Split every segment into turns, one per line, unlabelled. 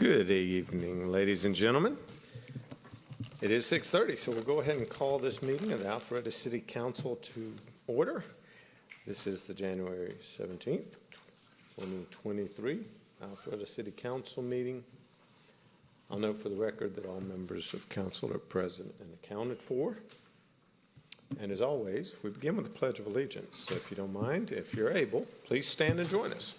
Good evening, ladies and gentlemen. It is 6:30, so we'll go ahead and call this meeting of the Alpharetta City Council to order. This is the January 17th, 2023 Alpharetta City Council meeting. I'll note for the record that all members of council are present and accounted for. And as always, we begin with the Pledge of Allegiance. So if you don't mind, if you're able, please stand and join us.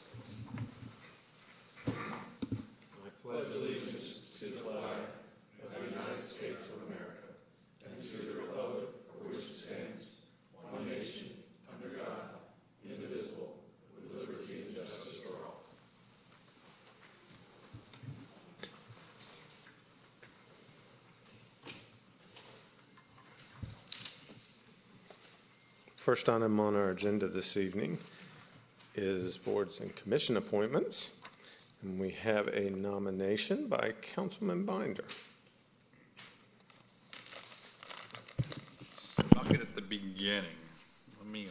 Pledge allegiance to the flag of the United States of America and to the republic for which it stands, one nation, under God, indivisible, with liberty and justice for all. First item on our agenda this evening is boards and commission appointments. And we have a nomination by Councilman Binder.
I'll get at the beginning. Let me.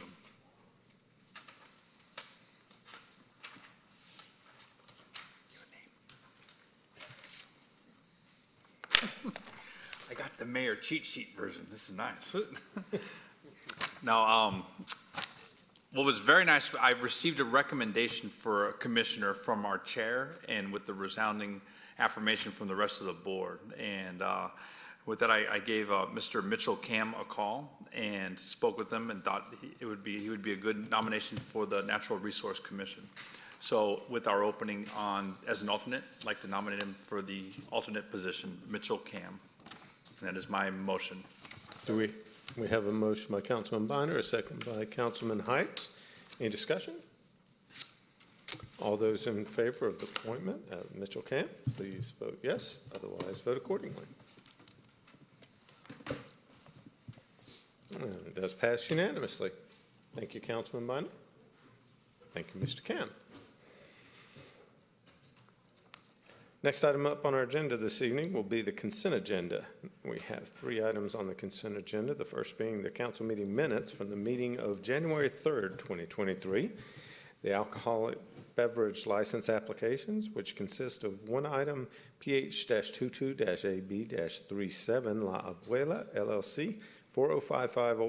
I got the mayor cheat sheet version. This is nice. Now, what was very nice, I've received a recommendation for a commissioner from our chair and with the resounding affirmation from the rest of the board. And with that, I gave Mr. Mitchell Cam a call and spoke with him and thought he would be a good nomination for the Natural Resource Commission. So with our opening on as an alternate, I'd like to nominate him for the alternate position, Mitchell Cam. And that is my motion. We have a motion by Councilman Binder, a second by Councilman Heights. Any discussion? All those in favor of the appointment of Mitchell Camp, please vote yes. Otherwise, vote accordingly. And it does pass unanimously. Thank you, Councilman Binder. Thank you, Mr. Camp. Next item up on our agenda this evening will be the consent agenda. We have 3 items on the consent agenda, the first being the council meeting minutes from the meeting of January 3rd, 2023, the alcoholic beverage license applications, which consist of 1 item, PH-22-AB-37 La Abuela, LLC, 4055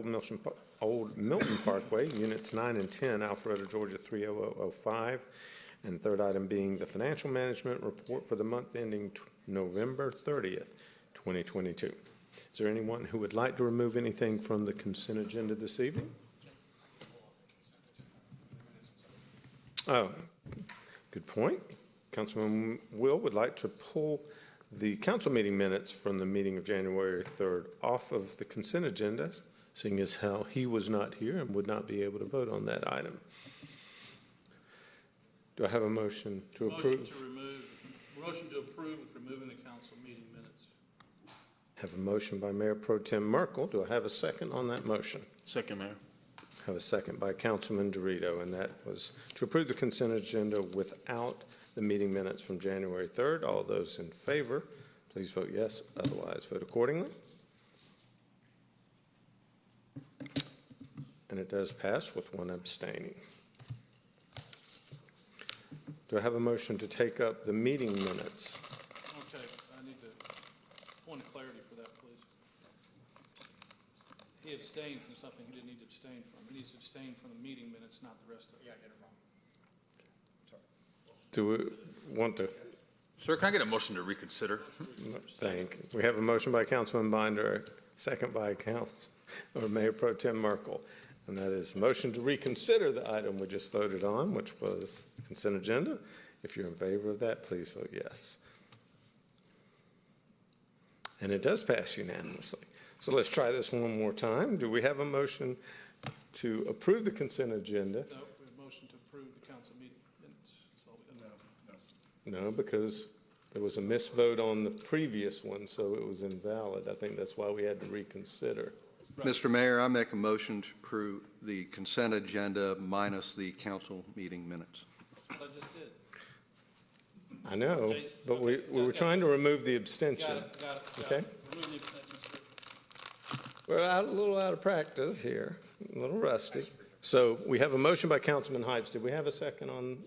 Old Milton Parkway, Units 9 and 10, Alpharetta, Georgia 30005. And third item being the financial management report for the month ending November 30th, 2022. Is there anyone who would like to remove anything from the consent agenda this evening? Oh, good point. Councilman Will would like to pull the council meeting minutes from the meeting of January 3rd off of the consent agenda, seeing as how he was not here and would not be able to vote on that item. Do I have a motion to approve?
Motion to approve with removing the council meeting minutes.
Have a motion by Mayor Pro Tem Merkel. Do I have a second on that motion?
Second, Mayor.
Have a second by Councilman Dorito, and that was to approve the consent agenda without the meeting minutes from January 3rd. All those in favor, please vote yes. Otherwise, vote accordingly. And it does pass with 1 abstaining. Do I have a motion to take up the meeting minutes?
Okay, I need a point of clarity for that, please. He abstained from something he didn't need to abstain from. He needs to abstain from the meeting minutes, not the rest of it. Yeah, I get it wrong. Sorry.
Do we want to?
Sir, can I get a motion to reconsider?
Thank you. We have a motion by Councilman Binder, a second by Mayor Pro Tem Merkel. And that is motion to reconsider the item we just voted on, which was the consent agenda. If you're in favor of that, please vote yes. And it does pass unanimously. So let's try this one more time. Do we have a motion to approve the consent agenda?
No, we have a motion to approve the council meeting minutes.
No, because there was a misvote on the previous one, so it was invalid. I think that's why we had to reconsider.
Right. Mr. Mayor, I make a motion to approve the consent agenda minus the council meeting minutes.
That's what I just did.
I know, but we were trying to remove the abstention.
Got it.
Okay.
Remove the abstention.
We're a little out of practice here, a little rusty. So we have a motion by Councilman Heights. Did we have a second on?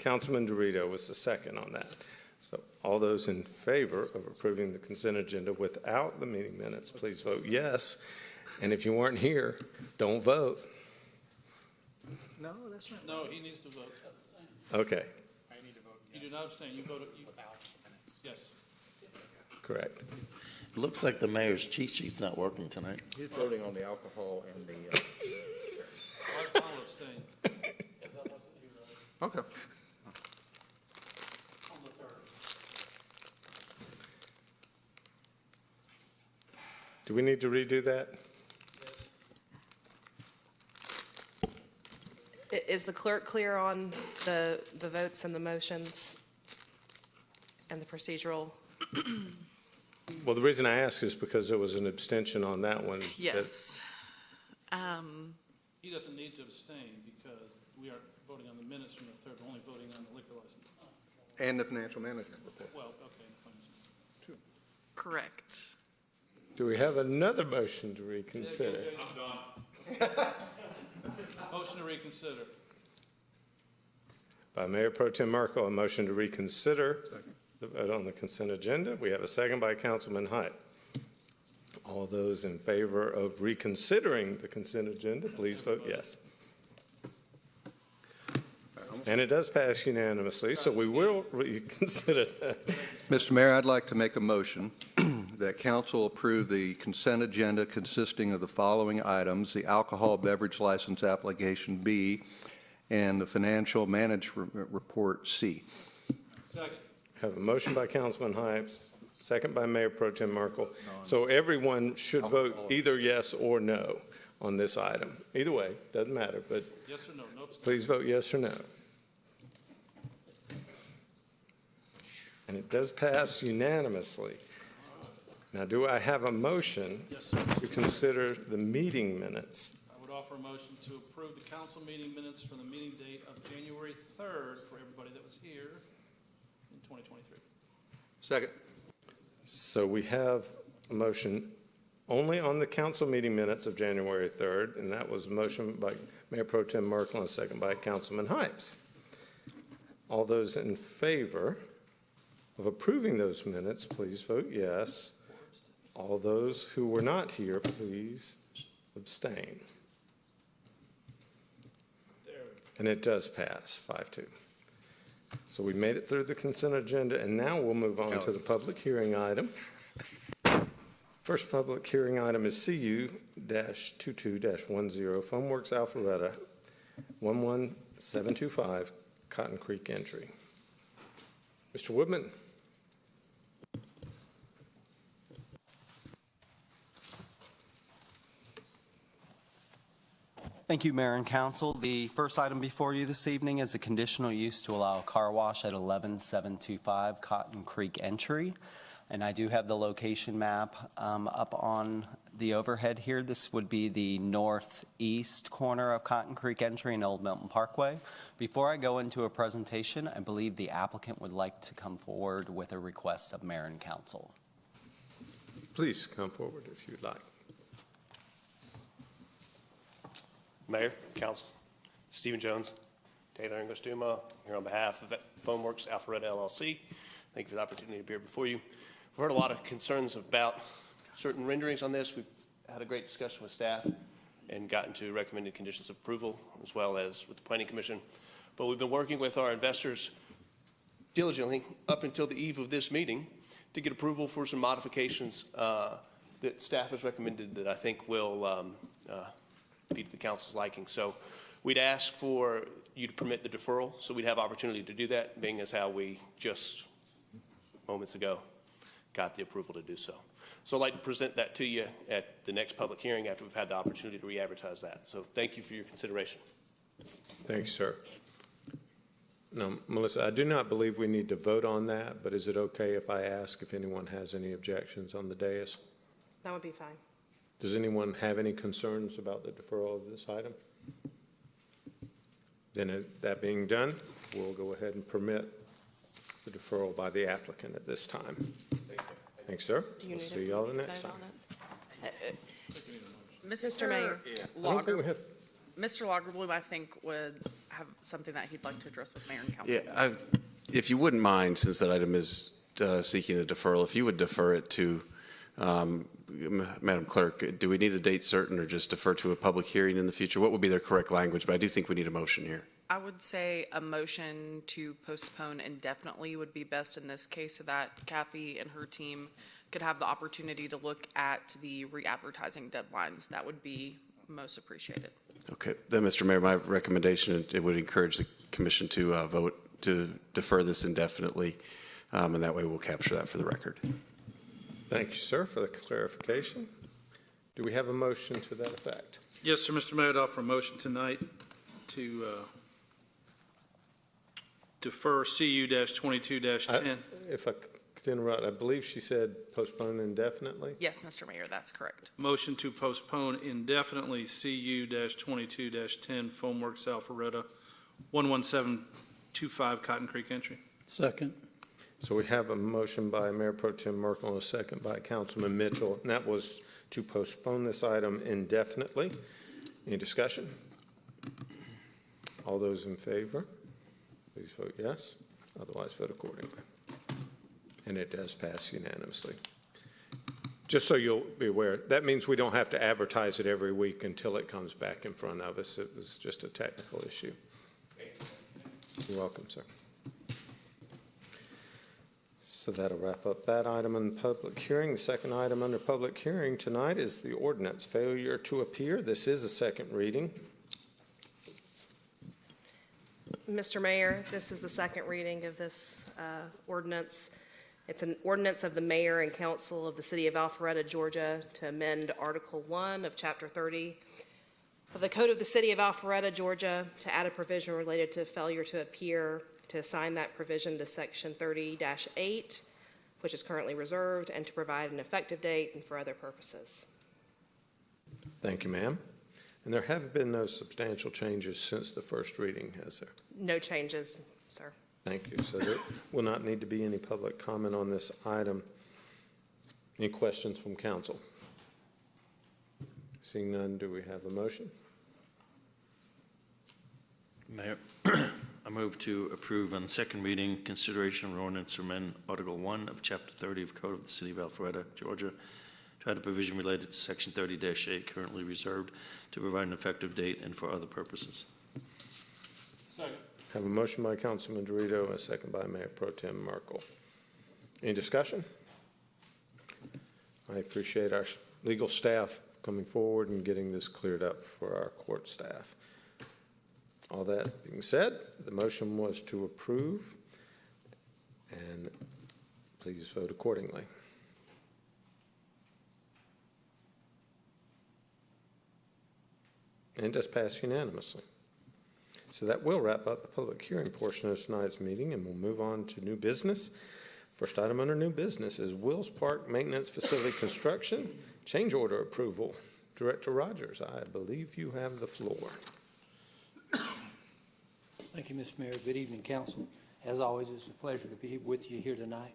Councilman Dorito was the second on that. So all those in favor of approving the consent agenda without the meeting minutes, please vote yes. And if you weren't here, don't vote.
No, that's not.
No, he needs to vote.
Okay,
You do not abstain, you voted, yes.
correct.
It looks like the mayor's cheat sheet's not working tonight.
He's voting on the alcohol and the,
I'll abstain.
okay.
Do we need to redo that?
Is the clerk clear on the votes and the motions and the procedural?
Well, the reason I ask is because there was an abstention on that one.
Yes.
He doesn't need to abstain because we aren't voting on the minutes from the third, we're only voting on the liquor license.
And the financial management report.
Well, okay, fine.
Correct.
Do we have another motion to reconsider?
Motion to reconsider.
By Mayor Pro Tem Merkel, a motion to reconsider the vote on the consent agenda. We have a second by Councilman Hyde. All those in favor of reconsidering the consent agenda, please vote yes. And it does pass unanimously, so we will reconsider that.
Mr. Mayor, I'd like to make a motion that council approve the consent agenda consisting of the following items: the alcohol beverage license application B and the financial management report C.
Second.
Have a motion by Councilman Hyde, second by Mayor Pro Tem Merkel. So everyone should vote either yes or no on this item. Either way, doesn't matter, but
Yes or no? No abstain.
please vote yes or no. And it does pass unanimously. Now, do I have a motion
Yes, sir.
to consider the meeting minutes?
I would offer a motion to approve the council meeting minutes for the meeting date of January 3rd for everybody that was here in 2023.
Second.
So we have a motion only on the council meeting minutes of January 3rd, and that was a motion by Mayor Pro Tem Merkel and a second by Councilman Hyde. All those in favor of approving those minutes, please vote yes. All those who were not here, please abstain. And it does pass 5-2. So we made it through the consent agenda, and now we'll move on to the public hearing item. First public hearing item is CU-22-10, Foamworks Alpharetta, 11725 Cotton Creek entry. Mr. Woodman.
Thank you, Mayor and Council. The first item before you this evening is a conditional use to allow a car wash at 11725 Cotton Creek entry. And I do have the location map up on the overhead here. This would be the northeast corner of Cotton Creek entry and Old Milton Parkway. Before I go into a presentation, I believe the applicant would like to come forward with a request of Mayor and Council.
Please come forward if you'd like.
Mayor, Council, Stephen Jones, Taylor Angostuma, here on behalf of Foamworks Alpharetta LLC. Thank you for the opportunity to be here before you. We've heard a lot of concerns about certain renderings on this. We've had a great discussion with staff and gotten to recommended conditions of approval, as well as with the Planning Commission. But we've been working with our investors diligently up until the eve of this meeting to get approval for some modifications that staff has recommended that I think will be to the council's liking. So we'd ask for you to permit the deferral, so we'd have opportunity to do that, being as how we just moments ago got the approval to do so. So I'd like to present that to you at the next public hearing after we've had the opportunity to re-advertise that. So thank you for your consideration.
Thanks, sir. Now, Melissa, I do not believe we need to vote on that, but is it okay if I ask if anyone has any objections on the dais?
That would be fine.
Does anyone have any concerns about the deferral of this item? Then that being done, we'll go ahead and permit the deferral by the applicant at this time. Thanks, sir.
Do you
We'll
need
see y'all the next
vote
time.
on it?
Mr.
Mayor.
I don't think we have,
Mr. Lagerbloom, I think, would have something that he'd like to address with Mayor and Council.
Yeah, if you wouldn't mind, since that item is seeking a deferral, if you would defer it to, Madam Clerk, do we need a date certain or just defer to a public hearing in the future? What would be their correct language? But I do think we need a motion here.
I would say a motion to postpone indefinitely would be best in this case so that Kathy and her team could have the opportunity to look at the re-advertising deadlines. That would be most appreciated.
Okay, then, Mr. Mayor, my recommendation, it would encourage the commission to vote to defer this indefinitely, and that way we'll capture that for the record.
Thank you, sir, for the clarification. Do we have a motion to that effect?
Yes, sir, Mr. Mayor, I'd offer a motion tonight to defer CU-22-10.
If I could interrupt, I believe she said postpone indefinitely.
Yes, Mr. Mayor, that's correct.
Motion to postpone indefinitely CU-22-10 Foamworks Alpharetta 11725 Cotton Creek entry.
Second.
So we have a motion by Mayor Pro Tem Merkel and a second by Councilman Mitchell, and that was to postpone this item indefinitely. Any discussion? All those in favor, please vote yes. Otherwise, vote accordingly. And it does pass unanimously. Just so you'll be aware, that means we don't have to advertise it every week until it comes back in front of us. It was just a technical issue. You're welcome, sir. So that'll wrap up that item in the public hearing. The second item under public hearing tonight is the ordinance failure to appear. This is a second reading.
Mr. Mayor, this is the second reading of this ordinance. It's an ordinance of the mayor and council of the city of Alpharetta, Georgia, to amend Article 1 of Chapter 30 of the Code of the City of Alpharetta, Georgia, to add a provision related to failure to appear, to assign that provision to Section 30-8, which is currently reserved, and to provide an effective date and for other purposes.
Thank you, ma'am. And there have been no substantial changes since the first reading, has there?
No changes, sir.
Thank you. So there will not need to be any public comment on this item. Any questions from council? Seeing none, do we have a motion?
Mayor, I move to approve on second reading consideration of an ordinance to amend Article 1 of Chapter 30 of Code of the City of Alpharetta, Georgia, to add a provision related to Section 30-8 currently reserved to provide an effective date and for other purposes.
Second.
Have a motion by Councilman Dorito and a second by Mayor Pro Tem Merkel. Any discussion? I appreciate our legal staff coming forward and getting this cleared up for our court staff. All that being said, the motion was to approve, and please vote accordingly. And it does pass unanimously. So that will wrap up the public hearing portion of tonight's meeting, and we'll move on to new business. First item under new business is Wills Park Maintenance Facility Construction Change Order Approval. Director Rogers, I believe you have the floor.
Thank you, Mr. Mayor. Good evening, council. As always, it's a pleasure to be with you here tonight.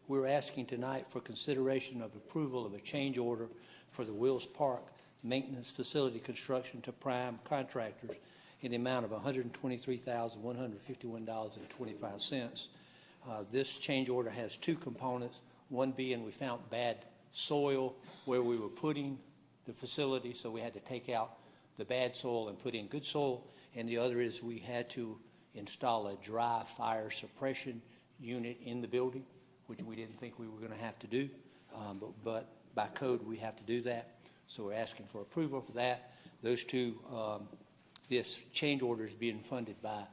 We're asking tonight for consideration of approval of a change order for the Wills Park Maintenance Facility Construction to prime contractors in the amount of $123,151.25. This change order has two components, one being we found bad soil where we were putting the facility, so we had to take out the bad soil and put in good soil, and the other is we had to install a dry fire suppression unit in the building, which we didn't think we were going to have to do, but by code we have to do that, so we're asking for approval for that. Those two this change order is being funded by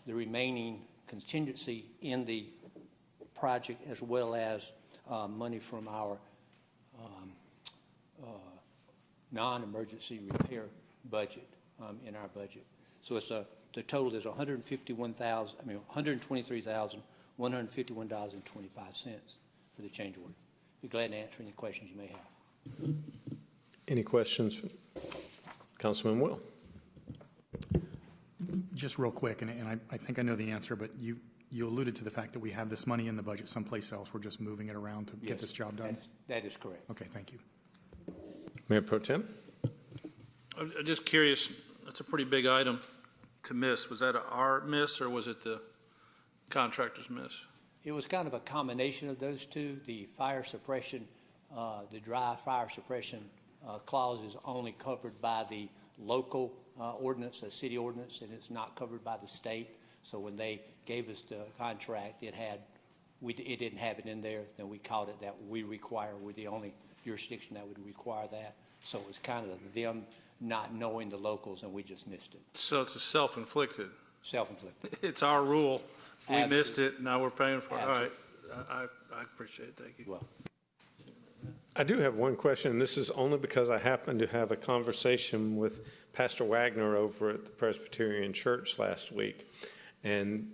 the remaining contingency in the project, as well as money from our non-emergency repair budget in our budget. So it's the total is $123,151.25 for the change order. Be glad to answer any questions you may have.
Any questions? Councilman Will.
Just real quick, and I think I know the answer, but you alluded to the fact that we have this money in the budget someplace else. We're just moving it around to get this job done?
That is correct.
Okay, thank you.
Mayor Pro Tem.
I'm just curious, That's a pretty big item to miss. Was that our miss or was it the contractor's miss?
It was kind of a combination of those two. The fire suppression, the dry fire suppression clause is only covered by the local ordinance, a city ordinance, and it's not covered by the state. So when they gave us the contract, it didn't have it in there. Then we called it that we're the only jurisdiction that would require that. So it was kind of them not knowing the locals, and we just missed it.
So it's a self-inflicted.
Self-inflicted.
It's our rule. We
Absolutely.
missed it, now we're paying for it. All right.
Absolutely.
I appreciate it. Thank you.
Well,
I do have one question, and this is only because I happened to have a conversation with Pastor Wagner over at the Presbyterian Church last week. And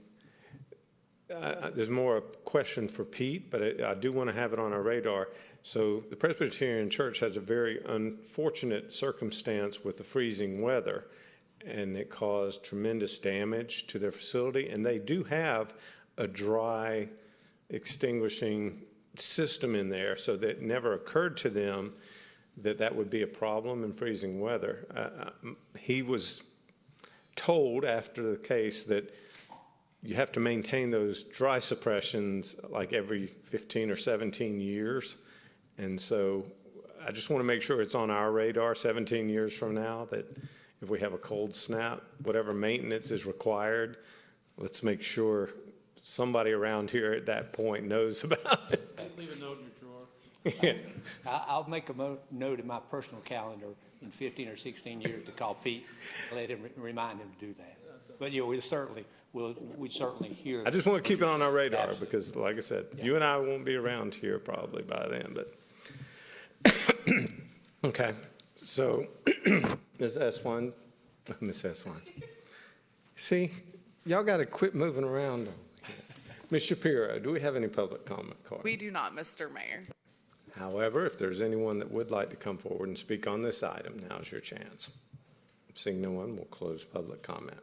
there's more a question for Pete, but I do want to have it on our radar. So the Presbyterian Church has a very unfortunate circumstance with the freezing weather, and it caused tremendous damage to their facility. And they do have a dry extinguishing system in there, so that it never occurred to them that that would be a problem in freezing weather. He was told after the case that you have to maintain those dry suppressions like every 15 or 17 years. And so I just want to make sure it's on our radar 17 years from now, that if we have a cold snap, whatever maintenance is required, let's make sure somebody around here at that point knows about it.
Leave a note in your drawer.
Yeah.
I'll make a note in my personal calendar in 15 or 16 years to call Pete, let him remind him to do that. But we certainly hear.
I just want to keep it on our radar.
Absolutely.
Because, like I said, you and I won't be around here probably by then, but. Okay, so Ms. S1, Ms. S1. See, y'all got to quit moving around. Ms. Shapiro, do we have any public comment cards?
We do not, Mr. Mayor.
However, if there's anyone that would like to come forward and speak on this item, now's your chance. Seeing no one, we'll close public comment.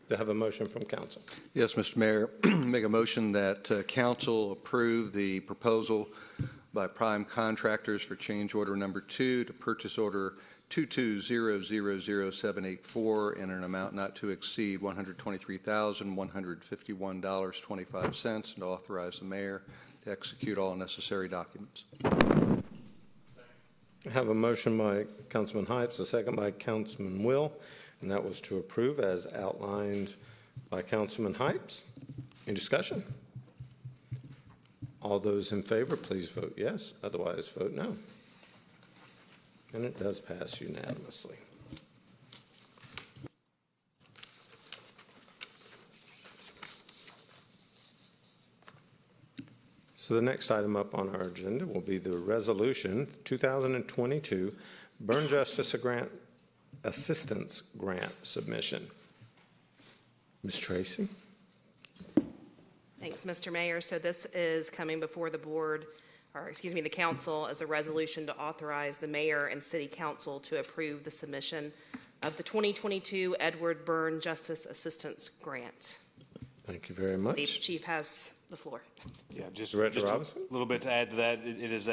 Do I have a motion from council?
Yes, Mr. Mayor, make a motion that council approve the proposal by Prime Contractors for change order number 2 to purchase order 2200784 in an amount not to exceed $123,151.25, and authorize the mayor to execute all necessary documents.
I have a motion by Councilman Heitz, a second by Councilman Will, and that was to approve as outlined by Councilman Heitz. Any discussion? All those in favor, please vote yes. Otherwise, vote no. And it does pass unanimously. So the next item up on our agenda will be the resolution 2022 Burn Justice Assistance Grant submission. Ms. Tracy?
Thanks, Mr. Mayor. So this is coming before the board, or excuse me, the council, as a resolution to authorize the mayor and city council to approve the submission of the 2022 Edward Byrne Justice Assistance Grant.
Thank you very
The
much.
chief has the floor.
Yeah, just
Director
a
Robinson?
little bit to add to that. It is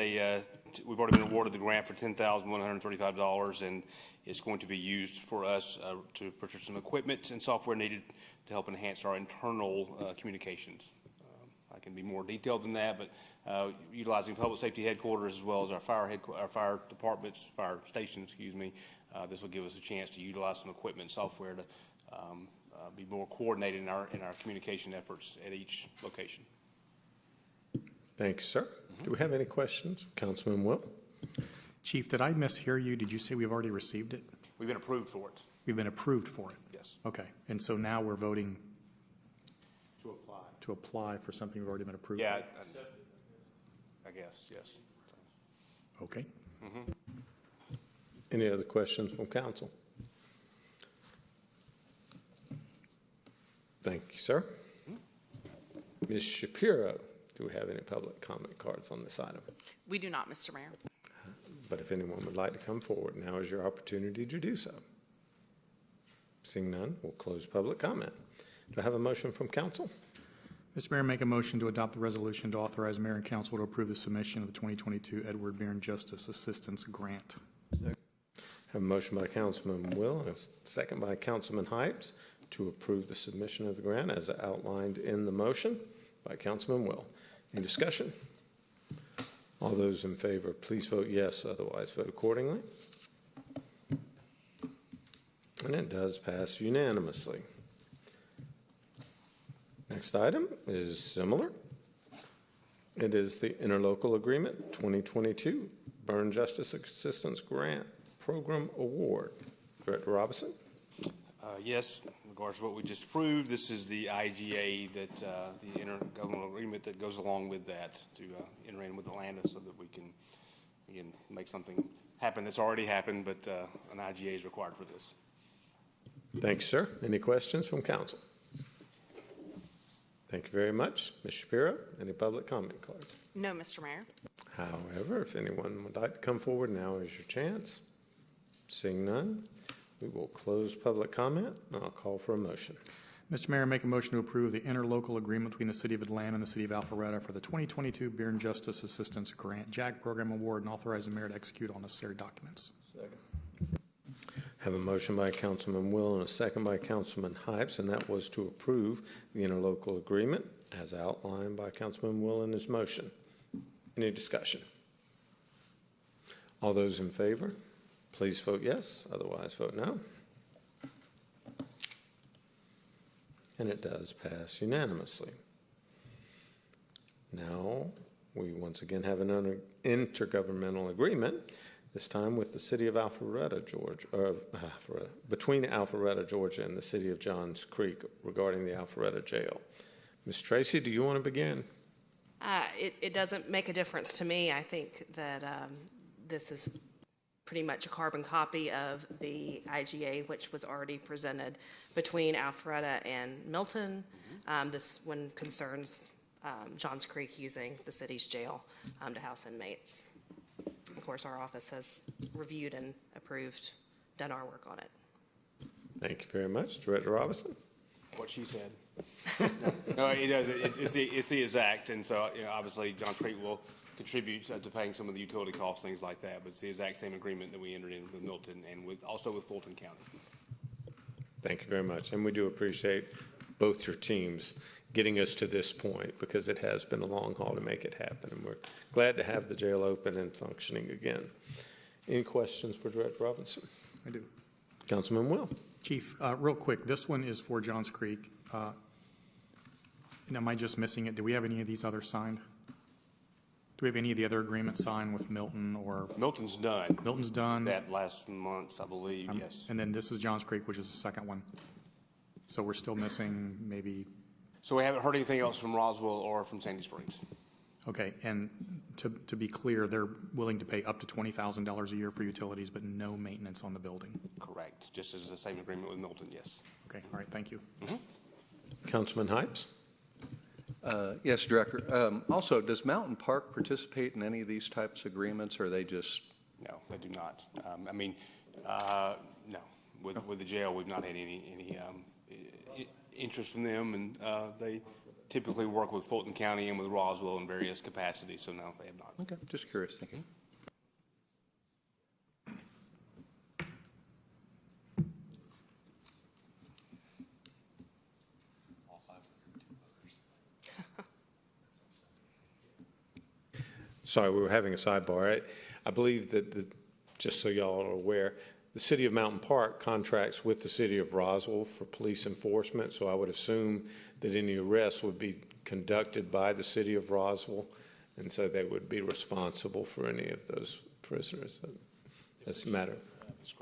we've already been awarded the grant for $10,135, and it's going to be used for us to purchase some equipment and software needed to help enhance our internal communications. I can be more detailed than that, but utilizing public safety headquarters as well as our fire departments, fire stations, excuse me, this will give us a chance to utilize some equipment and software to be more coordinated in our communication efforts at each location.
Thank you, sir. Do we have any questions? Councilman Will?
Chief, did I mishear you? Did you say we've already received it?
We've been approved for it.
We've been approved for it?
Yes.
Okay, and so now we're voting to apply for something we've already been approved for?
Yeah, I guess, yes.
Okay.
Any other questions from council? Thank you, sir. Ms. Shapiro, do we have any public comment cards on this item?
We do not, Mr. Mayor.
But if anyone would like to come forward, now is your opportunity to do so. Seeing none, we'll close public comment. Do I have a motion from council?
Mr. Mayor, make a motion to adopt the resolution to authorize mayor and council to approve the submission of the 2022 Edward Byrne Justice Assistance Grant.
Have a motion by Councilman Will and a second by Councilman Hypes to approve the submission of the grant as outlined in the motion by Councilman Will. Any discussion? All those in favor, please vote yes, otherwise vote accordingly. And it does pass unanimously. Next item is similar. It is the Interlocal Agreement 2022 Burn Justice Assistance Grant Program Award. Director Robinson?
Yes, in regards to what we just approved, this is the IGA that, the intergovernmental agreement that goes along with that to enter in with Atlanta so that we can, again, make something happen that's already happened, but an IGA is required for this.
Thanks, sir. Any questions from council? Thank you very much. Ms. Shapiro, any public comment cards?
No, Mr. Mayor.
However, if anyone would like to come forward, now is your chance. Seeing none, we will close public comment, and I'll call for a motion.
Mr. Mayor, make a motion to approve the interlocal agreement between the City of Atlanta and the City of Alpharetta for the 2022 Beer and Justice Assistance Grant JAG Program Award and authorize the mayor to execute all necessary documents.
Have a motion by Councilman Will and a second by Councilman Hypes, and that was to approve the interlocal agreement as outlined by Councilman Will in his motion. Any discussion? All those in favor, please vote yes, otherwise vote no. And it does pass unanimously. Now, we once again have an intergovernmental agreement, this time with the City of Alpharetta, Georgia, between Alpharetta, Georgia and the City of Johns Creek regarding the Alpharetta Jail. Ms. Tracy, do you want to begin?
It doesn't make a difference to me. I think that this is pretty much a carbon copy of the IGA, which was already presented between Alpharetta and Milton. This one concerns Johns Creek using the city's jail to house inmates. Of course, our office has reviewed and approved, done our work on it.
Thank you very much. Director Robinson?
What she said. No, it does. It's the exact, and so, you know, obviously, John Creek will contribute to paying some of the utility costs, things like that, but it's the exact same agreement that we entered in with Milton and also with Fulton County.
Thank you very much. And we do appreciate both your teams getting us to this point, because it has been a long haul to make it happen, and we're glad to have the jail open and functioning again. Any questions for Director Robinson?
I do.
Councilman Will?
Chief, real quick, this one is for Johns Creek. And am I just missing it? Do we have any of these others signed? Do we have any of the other agreements signed with Milton or?
Milton's done.
Milton's done.
That last month, I believe, yes.
And then this is Johns Creek, which is the second one. So we're still missing maybe.
So we haven't heard anything else from Roswell or from Sandy Springs.
Okay, and to be clear, they're willing to pay up to $20,000 a year for utilities, but no maintenance on the building?
Correct, just as the same agreement with Milton, yes.
Okay, all right, thank you.
Councilman Hypes?
Yes, Director. Also, does Mountain Park participate in any of these types of agreements, or are they just?
No, they do not. No. With the jail, we've not had any interest from them, and they typically work with Fulton County and with Roswell in various capacities, so no, they have not.
Okay, just curious. Thank you.
Sorry, we were having a sidebar. I believe that, just so y'all are aware, the City of Mountain Park contracts with the City of Roswell for police enforcement, so I would assume that any arrests would be conducted by the City of Roswell, and so they would be responsible for any of those prisoners. That's a matter.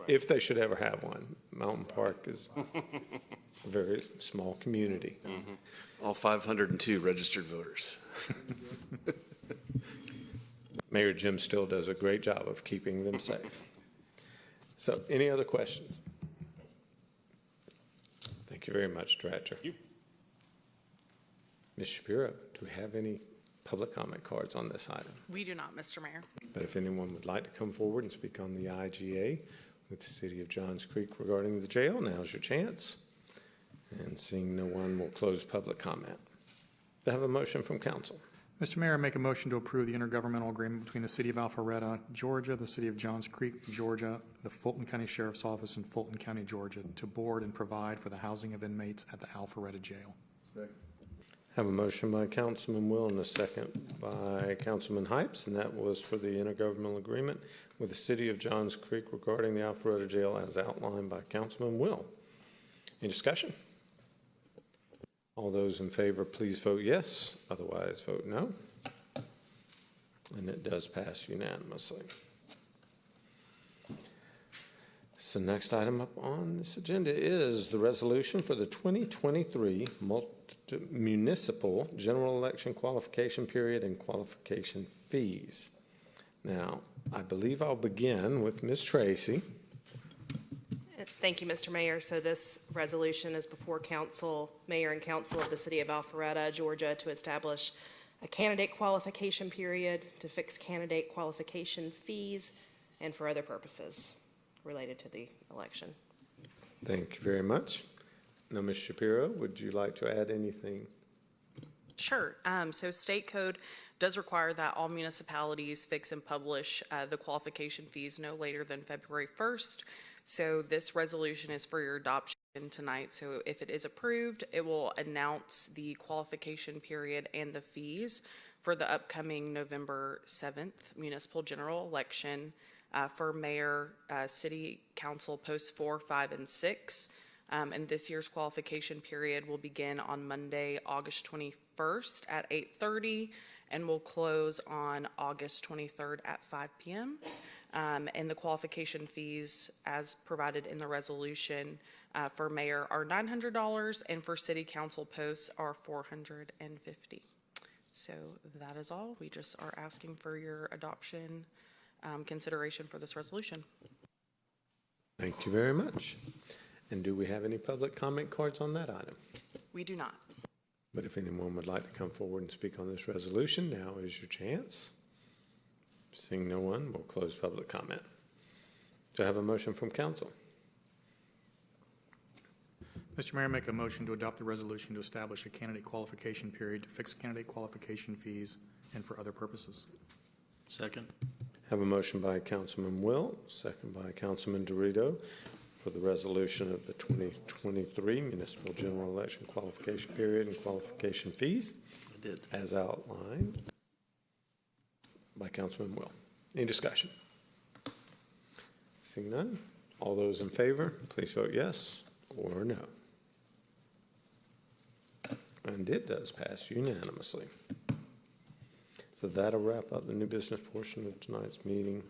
If they should ever have one. Mountain Park is a very small community.
All 502 registered voters.
Mayor Jim still does a great job of keeping them safe. So, any other questions? Thank you very much, Director. Ms. Shapiro, do we have any public comment cards on this item?
We do not, Mr. Mayor.
But if anyone would like to come forward and speak on the IGA with the City of Johns Creek regarding the jail, now's your chance. And seeing no one, we'll close public comment. Do I have a motion from council?
Mr. Mayor, I make a motion to approve the intergovernmental agreement between the City of Alpharetta, Georgia, the City of Johns Creek, Georgia, the Fulton County Sheriff's Office in Fulton County, Georgia, to board and provide for the housing of inmates at the Alpharetta Jail.
Have a motion by Councilman Will and a second by Councilman Hypes, and that was for the intergovernmental agreement with the City of Johns Creek regarding the Alpharetta Jail as outlined by Councilman Will. Any discussion? All those in favor, please vote yes. Otherwise, vote no. And it does pass unanimously. So next item up on this agenda is the resolution for the 2023 municipal general election qualification period and qualification fees. Now, I believe I'll begin with Ms. Tracy.
Thank you, Mr. Mayor. So this resolution is before council, mayor and council of the City of Alpharetta, Georgia, to establish a candidate qualification period, to fix candidate qualification fees, and for other purposes related to the election.
Thank you very much. Now, Ms. Shapiro, would you like to add anything?
Sure. So state code does require that all municipalities fix and publish the qualification fees no later than February 1st. So this resolution is for your adoption tonight. So if it is approved, it will announce the qualification period and the fees for the upcoming November 7th municipal general election for mayor, city council posts 4, 5, and 6. And this year's qualification period will begin on Monday, August 21st at 8:30 and will close on August 23rd at 5 p.m. And the qualification fees, as provided in the resolution, for mayor are $900 and for city council posts are $450. So that is all. We just are asking for your adoption consideration for this resolution.
Thank you very much. And do we have any public comment cards on that item?
We do not.
But if anyone would like to come forward and speak on this resolution, now is your chance. Seeing no one, we'll close public comment. Do I have a motion from council?
Mr. Mayor, I make a motion to adopt the resolution to establish a candidate qualification period, to fix candidate qualification fees, and for other purposes.
Second.
Have a motion by Councilman Will, second by Councilman Dorito for the resolution of the 2023 municipal general election qualification period and qualification fees.
I did.
As outlined by Councilman Will. Any discussion? Seeing none, all those in favor, please vote yes or no. And it does pass unanimously. So that'll wrap up the new business portion of tonight's meeting.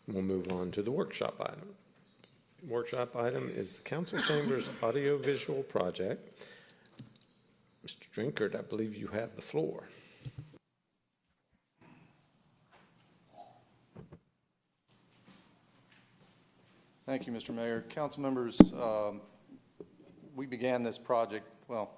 And we'll move on to the workshop item. Workshop item is the Council Chambers Audiovisual Project. Mr. Drinkard, I believe you have the floor.
Thank you, Mr. Mayor. Council members, we began this project, well,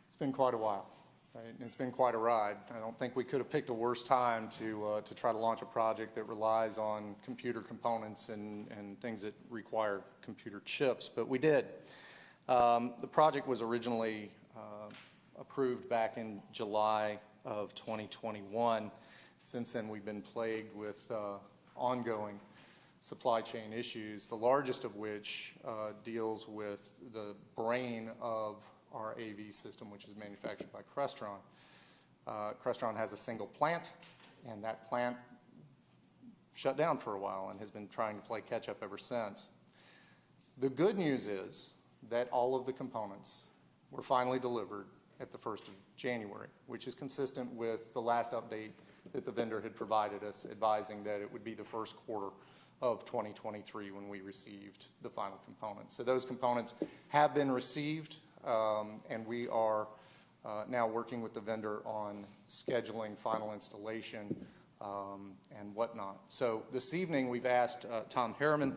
it's been quite a while. Right? It's been quite a ride. I don't think we could have picked a worse time to try to launch a project that relies on computer components and things that require computer chips, but we did. The project was originally approved back in July of 2021. Since then, we've been plagued with ongoing supply chain issues, the largest of which deals with the brain of our AV system, which is manufactured by Crestron. Crestron has a single plant, and that plant shut down for a while and has been trying to play catch up ever since. The good news is that all of the components were finally delivered at the 1st of January, which is consistent with the last update that the vendor had provided us, advising that it would be the first quarter of 2023 when we received the final components. So those components have been received. And we are now working with the vendor on scheduling final installation and whatnot. So this evening we've asked Tom Harriman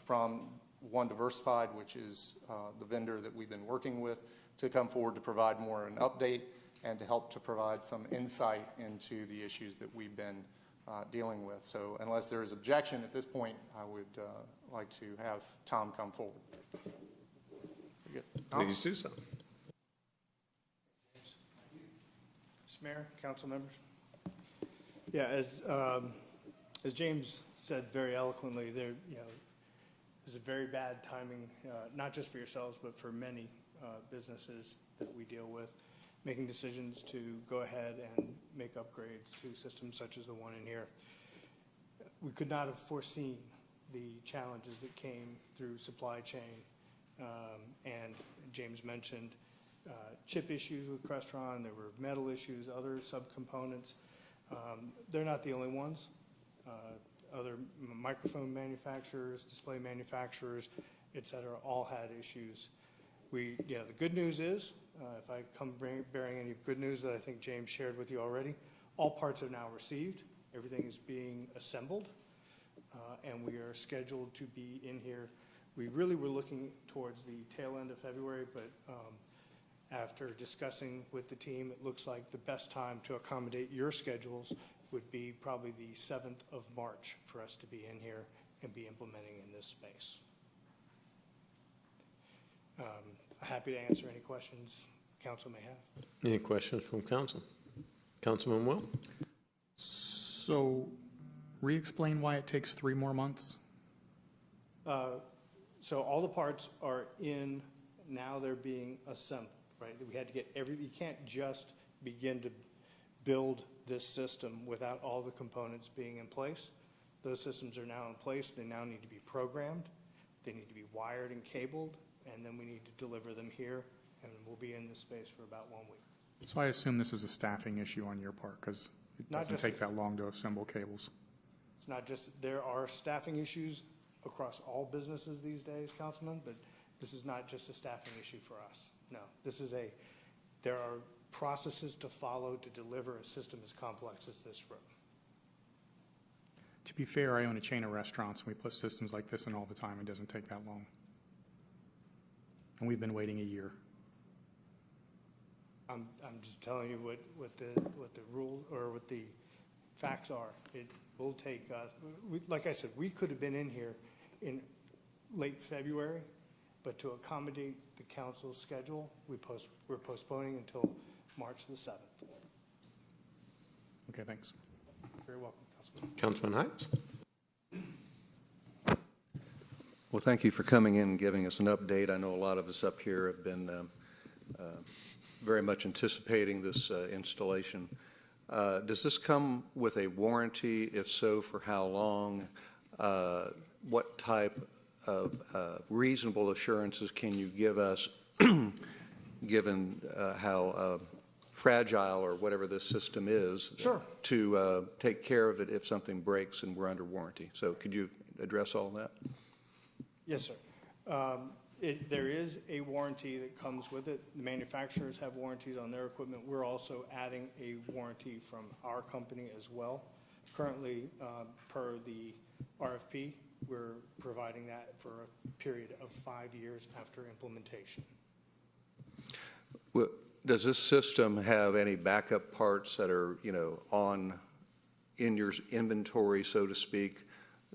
from One Diversified, which is the vendor that we've been working with, to come forward to provide more an update and to help to provide some insight into the issues that we've been dealing with. So unless there is objection at this point, I would like to have Tom come forward.
Please do so.
Mr. Mayor, council members. Yeah, as James said very eloquently, there's a very bad timing, not just for yourselves, but for many businesses that we deal with, making decisions to go ahead and make upgrades to systems such as the one in here. We could not have foreseen the challenges that came through supply chain, and James mentioned chip issues with Crestron. There were metal issues, other subcomponents. They're not the only ones. Other microphone manufacturers, display manufacturers, et cetera, all had issues. The good news is, if I come bearing any good news that I think James shared with you already, all parts are now received. Everything is being assembled, and we are scheduled to be in here. We really were looking towards the tail end of February, but after discussing with the team, it looks like the best time to accommodate your schedules would be probably the 7th of March for us to be in here and be implementing in this space. Happy to answer any questions council may have.
Any questions from council? Councilman Will?
So, re-explain why it takes 3 more months?
So all the parts are in, now they're being assembled, right? We had to get you can't just begin to build this system without all the components being in place. Those systems are now in place. They now need to be programmed. They need to be wired and cabled, and then we need to deliver them here, and we'll be in this space for about 1 week.
So I assume this is a staffing issue on your part, because it doesn't take that long to assemble cables.
It's not just, there are staffing issues across all businesses these days, Councilman, but this is not just a staffing issue for us. No, there are processes to follow to deliver a system as complex as this room.
To be fair, I own a chain of restaurants, and we put systems like this in all the time. It doesn't take that long. And we've been waiting a year.
I'm just telling you what the rules or what the facts are. It will take like I said, we could have been in here in late February, but to accommodate the council's schedule, we're postponing until March the 7th.
Okay, thanks.
Very welcome, Councilman.
Councilman Hines?
Well, thank you for coming in and giving us an update. I know a lot of us up here have been very much anticipating this installation. Does this come with a warranty? If so, for how long? What type of reasonable assurances can you give us, given how fragile or whatever this system is,
Sure,
to take care of it if something breaks and we're under warranty? So could you address all that?
Yes, sir. There is a warranty that comes with it. The manufacturers have warranties on their equipment. We're also adding a warranty from our company as well. Currently, per the RFP, we're providing that for a period of 5 years after implementation.
Well, does this system have any backup parts that are, in your inventory, so to speak,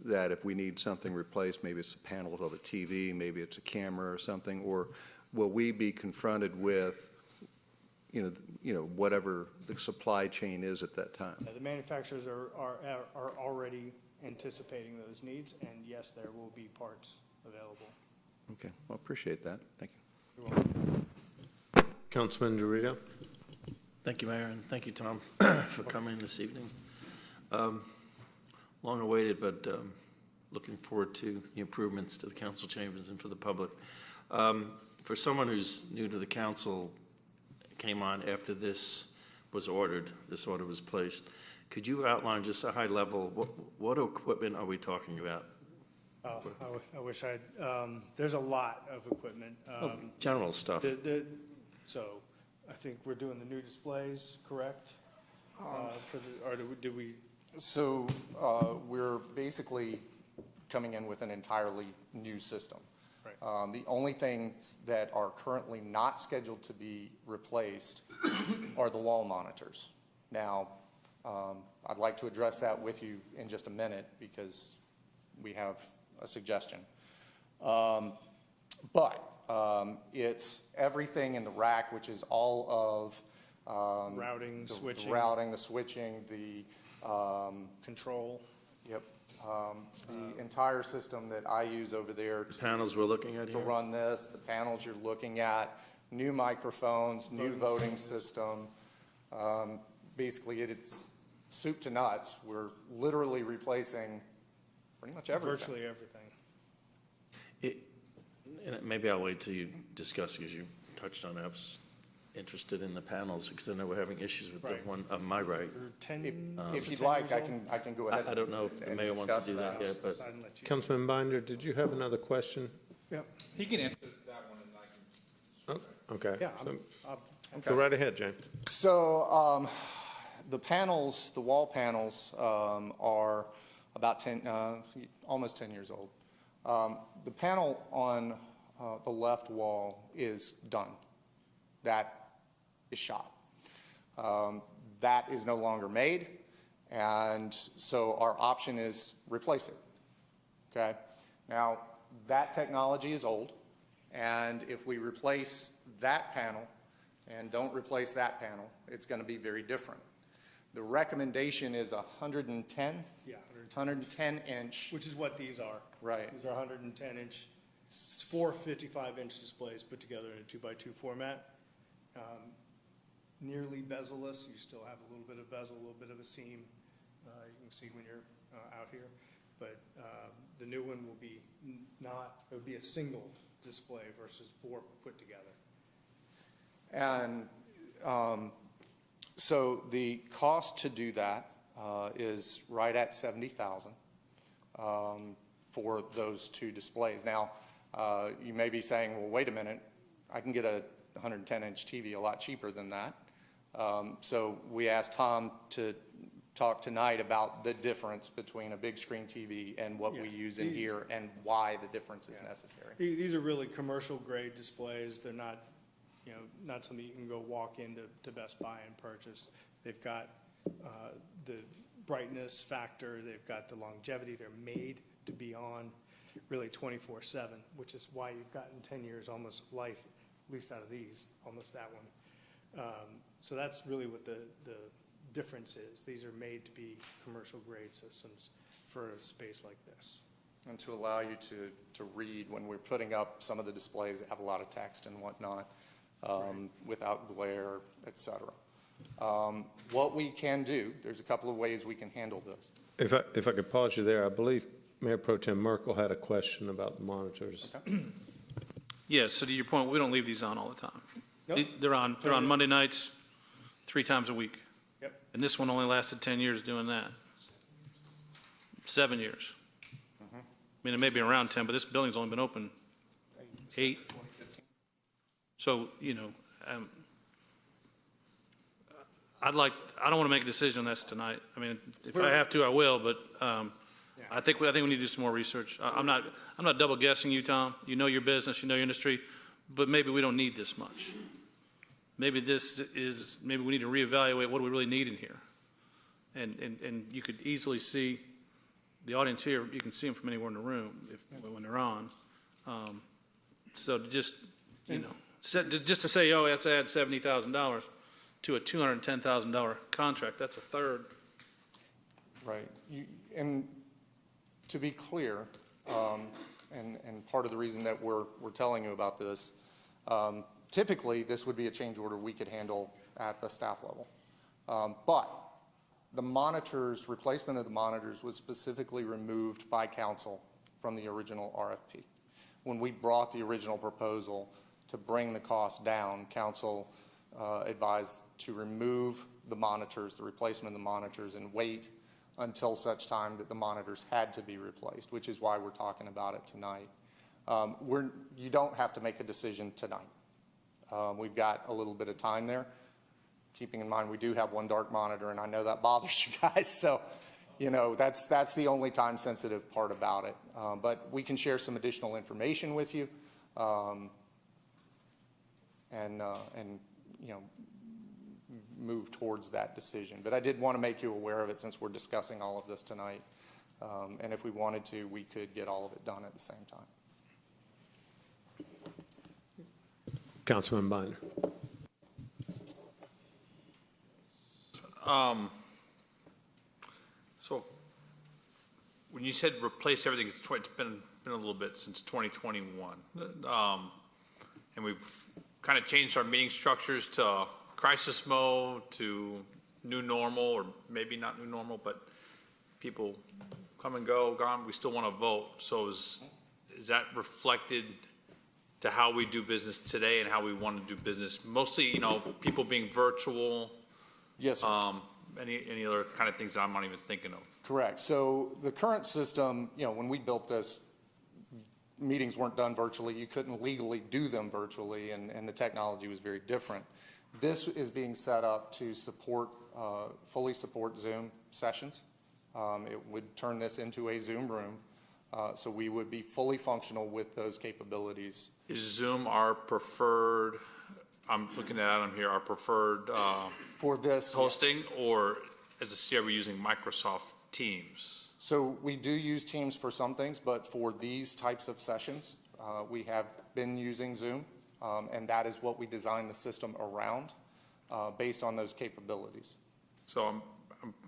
that if we need something replaced, maybe it's the panels of a TV, maybe it's a camera or something, or will we be confronted with, whatever the supply chain is at that time?
The manufacturers are already anticipating those needs, and yes, there will be parts available.
Okay, well, appreciate that. Thank you.
You're welcome.
Councilman Dorito?
Thank you, Mayor, and thank you, Tom, for coming this evening. Long awaited, but looking forward to the improvements to the council chambers and for the public. For someone who's new to the council, came on after this was ordered, this order was placed, could you outline just a high level, what equipment are we talking about?
I wish I'd, there's a lot of equipment.
General stuff.
So I think we're doing the new displays, correct? Did we?
So we're basically coming in with an entirely new system.
Right.
The only things that are currently not scheduled to be replaced are the wall monitors. Now, I'd like to address that with you in just a minute because we have a suggestion. But it's everything in the rack, which is all of
Routing,
the
switching.
routing, the switching, the,
Control.
yep, the entire system that I use over there
Panels we're looking at
to
here?
run this, the panels you're looking at, new microphones, new voting system. Basically, it's soup to nuts. We're literally replacing pretty much everything.
Virtually everything.
And maybe I'll wait till you discuss, because you touched on it. I was interested in the panels, because I know we're having issues with the
Right.
one on my right.
We're 10.
If you'd
10
like,
years
I can go ahead.
I don't know if the
and
mayor wants
discuss
to do that yet, but
old. I'd let you-
Councilman Binder, did you have another question?
Yep.
He can answer that one, and I can.
Oh, okay.
Yeah,
So, go right ahead, James.
So, the panels, the wall panels, are about 10, almost 10 years old. The panel on the left wall is done. That is shot. That is no longer made, and so our option is replace it. Okay? Now, that technology is old, and if we replace that panel and don't replace that panel, it's going to be very different. The recommendation is 110,
Yeah,
110 inch.
which is what these are.
Right.
These are 110 inch, it's 4 55-inch displays put together in a 2x2 format. Nearly bezel-less. You still have a little bit of bezel, a little bit of a seam. You can see when you're out here. But the new one will be not, it would be a single display versus 4 put together.
And so the cost to do that is right at $70,000 for those 2 displays. Now, you may be saying, well, wait a minute, I can get a 110-inch TV a lot cheaper than that. So we asked Tom to talk tonight about the difference between a big screen TV and what we use in here and why the difference is necessary.
These are really commercial grade displays. They're not, not something you can go walk into Best Buy and purchase. They've got the brightness factor, they've got the longevity. They're made to be on really 24/7, which is why you've gotten 10 years almost of life, at least out of these, almost that one. So that's really what the difference is. These are made to be commercial grade systems for a space like this.
And to allow you to read when we're putting up some of the displays that have a lot of text and whatnot, without glare, et cetera. What we can do, there's a couple of ways we can handle this.
If I could pause you there, I believe Mayor Pro Tem Merkel had a question about the monitors.
Okay.
Yes, so to your point, we don't leave these on all the time.
Nope.
They're on Monday nights, 3 times a week.
Yep.
And this one only lasted 10 years doing that. 7 years. I mean, it may be around 10, but this building's only been open 8. So, I don't want to make a decision on this tonight. I mean, if I have to, I will, but I think we need to do some more research. I'm not double guessing you, Tom. You know your business, you know your industry, but maybe we don't need this much. Maybe maybe we need to reevaluate what do we really need in here. And you could easily see the audience here, you can see them from anywhere in the room when they're on. So just to say, oh, let's add $70,000 to a $210,000 contract, that's a third.
Right. And to be clear, and part of the reason that we're telling you about this, typically this would be a change order we could handle at the staff level. But the monitors, replacement of the monitors was specifically removed by council from the original RFP. When we brought the original proposal to bring the cost down, council advised to remove the monitors, the replacement of the monitors, and wait until such time that the monitors had to be replaced, which is why we're talking about it tonight. You don't have to make a decision tonight. We've got a little bit of time there, keeping in mind we do have one dark monitor, and I know that bothers you guys, so that's the only time-sensitive part about it. But we can share some additional information with you, and move towards that decision. But I did want to make you aware of it since we're discussing all of this tonight. And if we wanted to, we could get all of it done at the same time.
Councilman Binder.
So when you said replace everything, it's been a little bit since 2021. And we've kind of changed our meeting structures to crisis mode, to new normal, or maybe not new normal, but people come and go, gone, we still want to vote. So is that reflected to how we do business today and how we want to do business? Mostly, people being virtual.
Yes, sir.
Any other kind of things that I'm not even thinking of?
Correct. So the current system, when we built this, meetings weren't done virtually. You couldn't legally do them virtually, and the technology was very different. This is being set up to support, fully support Zoom sessions. It would turn this into a Zoom room, so we would be fully functional with those capabilities.
Is Zoom our preferred, I'm looking at Adam here, our preferred
for this
hosting,
yes.
Or as a CR, we're using Microsoft Teams?
So we do use Teams for some things, but for these types of sessions, we have been using Zoom, and that is what we designed the system around based on those capabilities.
So I'm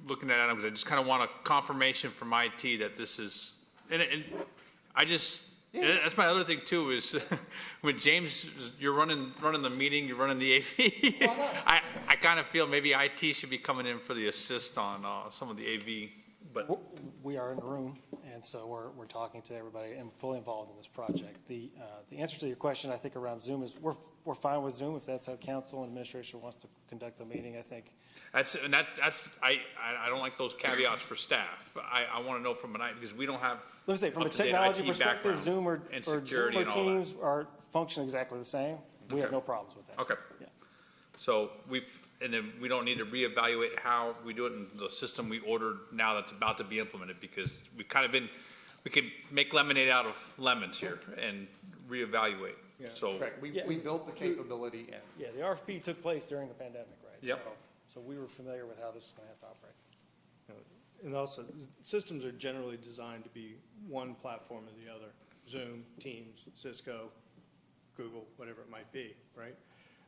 looking at Adam because I just kind of want a confirmation from IT that this is, and I just, that's my other thing too, is when James, you're running the meeting, you're running the AV, I kind of feel maybe IT should be coming in for the assist on some of the AV, but.
We are in the room, and so we're talking to everybody and fully involved in this project. The answer to your question, I think, around Zoom is we're fine with Zoom if that's how council and administration wants to conduct the meeting. I think
That's I don't like those caveats for staff. I want to know from an IT, because we don't have.
Let me say, from a
up-to-date
technology
IT
perspective,
background
Zoom or
and
Zoom
security
or
and all that.
Teams are function exactly the same. We have no problems with that.
Okay.
Yeah.
So and then we don't need to reevaluate how we do it in the system we ordered now that's about to be implemented, because we've kind of we could make lemonade out of lemons here and reevaluate.
Yeah.
So.
Correct. We built the capability in.
Yeah, the RFP took place during the pandemic, right?
Yep.
So we were familiar with how this was going to have to operate.
And also, systems are generally designed to be one platform or the other. Zoom, Teams, Cisco, Google, whatever it might be, right?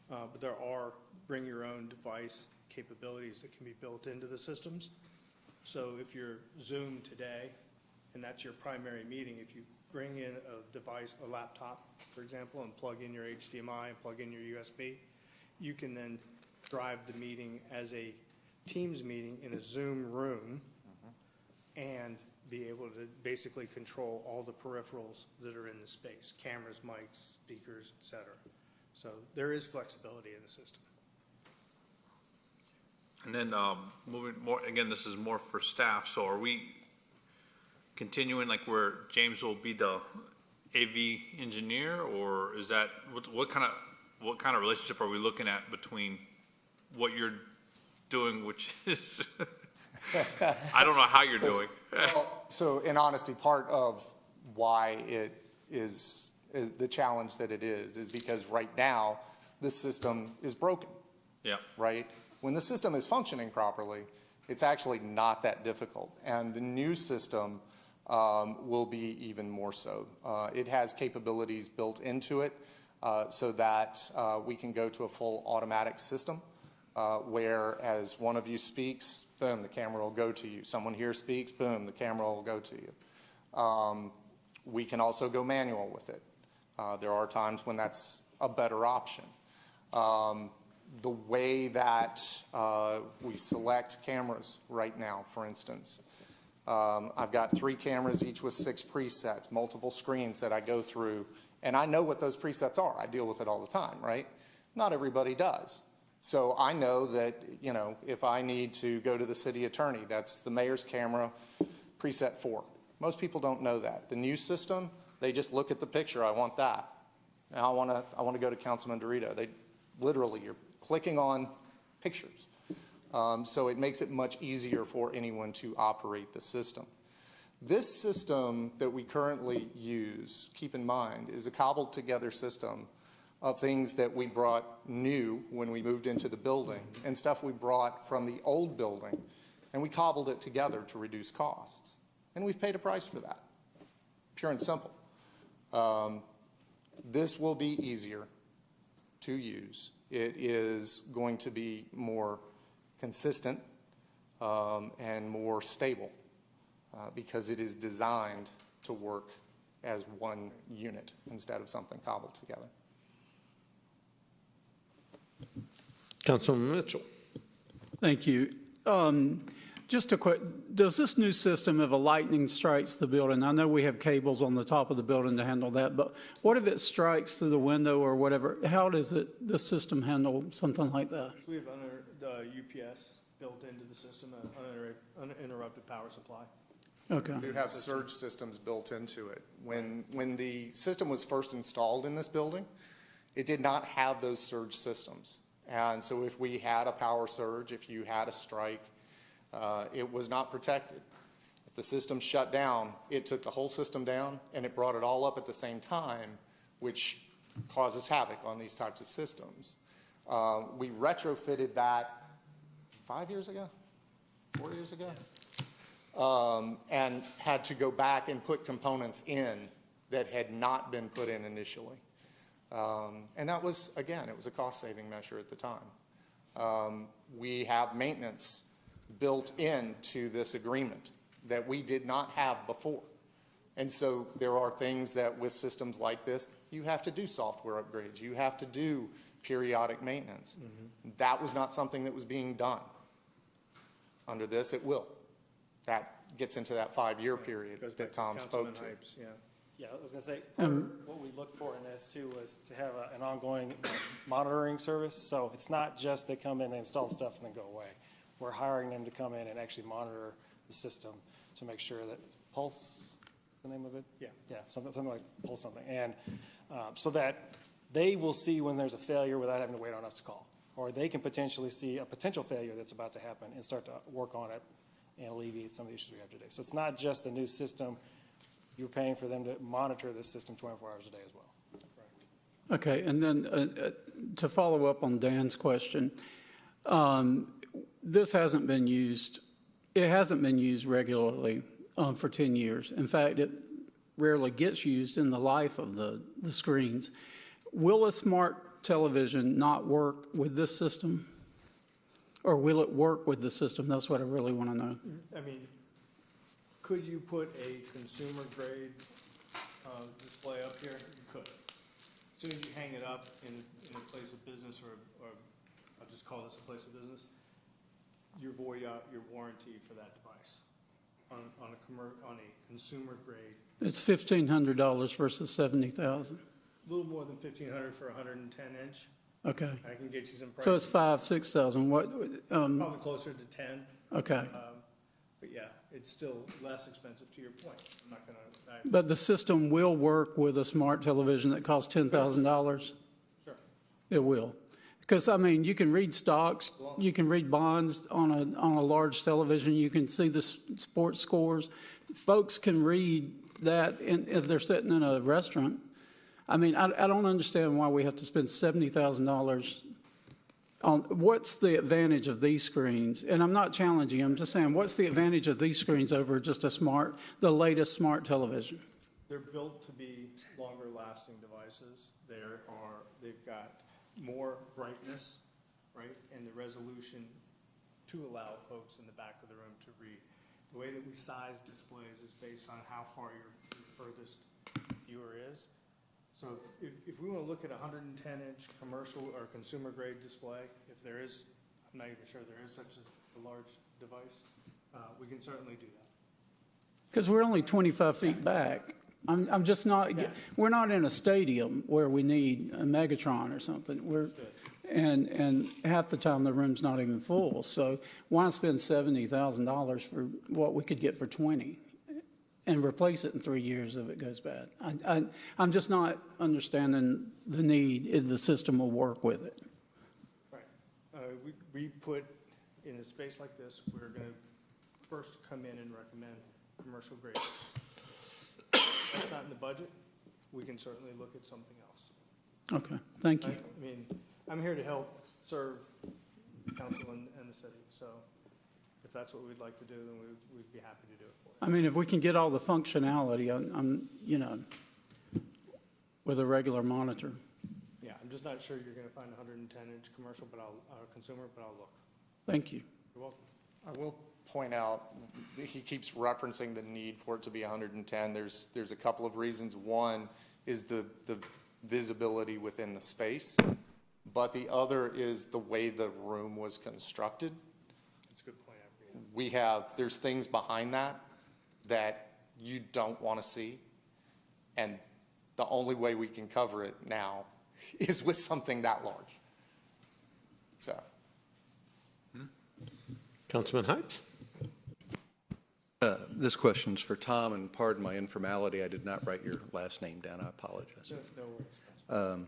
But there are bring your own device capabilities that can be built into the systems. So if you're Zoom today, and that's your primary meeting, if you bring in a device, a laptop, for example, and plug in your HDMI and plug in your USB, you can then drive the meeting as a Teams meeting in a Zoom room and be able to basically control all the peripherals that are in the space, cameras, mics, speakers, et cetera. So there is flexibility in the system.
And then moving more, again, this is more for staff. So are we continuing like where James will be the AV engineer, or is that what kind of relationship are we looking at between what you're doing, which is I don't know how you're doing.
Well, so in honesty, part of why it is the challenge that it is because right now this system is broken.
Yeah.
Right? When the system is functioning properly, it's actually not that difficult. And the new system will be even more so. It has capabilities built into it so that we can go to a full automatic system where as one of you speaks, boom, the camera will go to you. Someone here speaks, boom, the camera will go to you. We can also go manual with it. There are times when that's a better option. The way that we select cameras right now, for instance, I've got 3 cameras, each with 6 presets, multiple screens that I go through, and I know what those presets are. I deal with it all the time, right? Not everybody does. So I know that, if I need to go to the city attorney, that's the mayor's camera, preset 4. Most people don't know that. The new system, they just look at the picture, I want that. Now I want to go to Councilman Dorito. They literally, you're clicking on pictures. So it makes it much easier for anyone to operate the system. This system that we currently use, keep in mind, is a cobbled together system of things that we brought new when we moved into the building and stuff we brought from the old building, and we cobbled it together to reduce costs. And we've paid a price for that, pure and simple. This will be easier to use. It is going to be more consistent and more stable because it is designed to work as one unit instead of something cobbled together.
Councilman Mitchell.
Thank you. Just a quick, does this new system, if a lightning strikes the building, I know we have cables on the top of the building to handle that, but what if it strikes through the window or whatever? How does the system handle something like that?
We have UPS built into the system, an uninterrupted power supply.
Okay.
We do have surge systems built into it. When the system was first installed in this building, it did not have those surge systems. And so if we had a power surge, if you had a strike, it was not protected. If the system shut down, it took the whole system down and it brought it all up at the same time, which causes havoc on these types of systems. We retrofitted that 5 years ago, 4 years ago, and had to go back and put components in that had not been put in initially. And that was, again, it was a cost-saving measure at the time. We have maintenance built into this agreement that we did not have before. And so there are things that with systems like this, you have to do software upgrades. You have to do periodic maintenance. Mm-hmm. That was not something that was being done. Under this, it will. That gets into that 5-year period that Tom spoke to.
Hypes, yeah.
Yeah, I was going to say, part of what we looked for in this too was to have an ongoing monitoring service. So it's not just they come in, they install stuff and then go away. We're hiring them to come in and actually monitor the system to make sure that it's Pulse, is the name of it?
Yeah.
Yeah, something like Pulse something. And so that they will see when there's a failure without having to wait on us to call. Or they can potentially see a potential failure that's about to happen and start to work on it and alleviate some of the issues we have today. So it's not just a new system. You're paying for them to monitor this system 24 hours a day as well.
Okay, and then to follow up on Dan's question, this hasn't been used, it hasn't been used regularly for 10 years. In fact, it rarely gets used in the life of the screens. Will a smart television not work with this system? Or will it work with the system? That's what I really want to know.
I mean, could you put a consumer grade display up here? You could. As soon as you hang it up in a place of business, or I'll just call this a place of business, you void out your warranty for that device on a consumer grade.
It's $1,500 versus $70,000.
A little more than $1,500 for a 110 inch.
Okay.
I can get you some prices.
So it's $5,000-6,000. What?
Probably closer to 10.
Okay.
But yeah, it's still less expensive to your point. I'm not gonna.
But the system will work with a smart television that costs $10,000?
Sure.
It will. Because, I mean, you can read stocks, you can read bonds on a large television, you can see the sports scores. Folks can read that if they're sitting in a restaurant. I mean, I don't understand why we have to spend $70,000 on, what's the advantage of these screens? And I'm not challenging, I'm just saying, what's the advantage of these screens over just the latest smart television?
They're built to be longer lasting devices. They've got more brightness, right, and the resolution to allow folks in the back of the room to read. The way that we size displays is based on how far your furthest viewer is. So if we want to look at a 110-inch commercial or consumer grade display, if there is, I'm not even sure there is such a large device, we can certainly do that.
Because we're only 25 feet back. I'm just not, we're not in a stadium where we need a Megatron or something. And half the time the room's not even full. So why spend $70,000 for what we could get for 20 and replace it in 3 years if it goes bad? I'm just not understanding the need if the system will work with it.
Right. We put, in a space like this, we're going to first come in and recommend commercial grade. That's not in the budget. We can certainly look at something else.
Okay, thank you.
I mean, I'm here to help serve council and the city. So if that's what we'd like to do, then we'd be happy to do it for you.
I mean, if we can get all the functionality, with a regular monitor.
Yeah, I'm just not sure you're going to find a 110-inch commercial, consumer, but I'll look.
Thank you.
You're welcome.
I will point out, he keeps referencing the need for it to be 110. There's a couple of reasons. One is the visibility within the space, but the other is the way the room was constructed.
That's a good point.
There's things behind that you don't want to see, and the only way we can cover it now is with something that large. So.
Councilman Heights?
This question's for Tom, and pardon my informality, I did not write your last name down, I apologize.
No worries.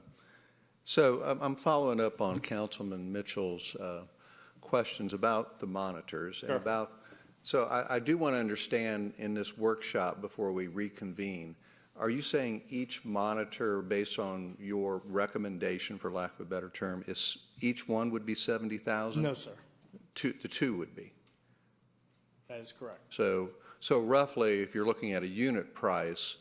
So I'm following up on Councilman Mitchell's questions about the monitors and about, so I do want to understand in this workshop before we reconvene, are you saying each monitor, based on your recommendation, for lack of a better term, is each one would be 70,000?
No, sir.
The two would be.
That is correct.
So roughly, if you're looking at a unit price,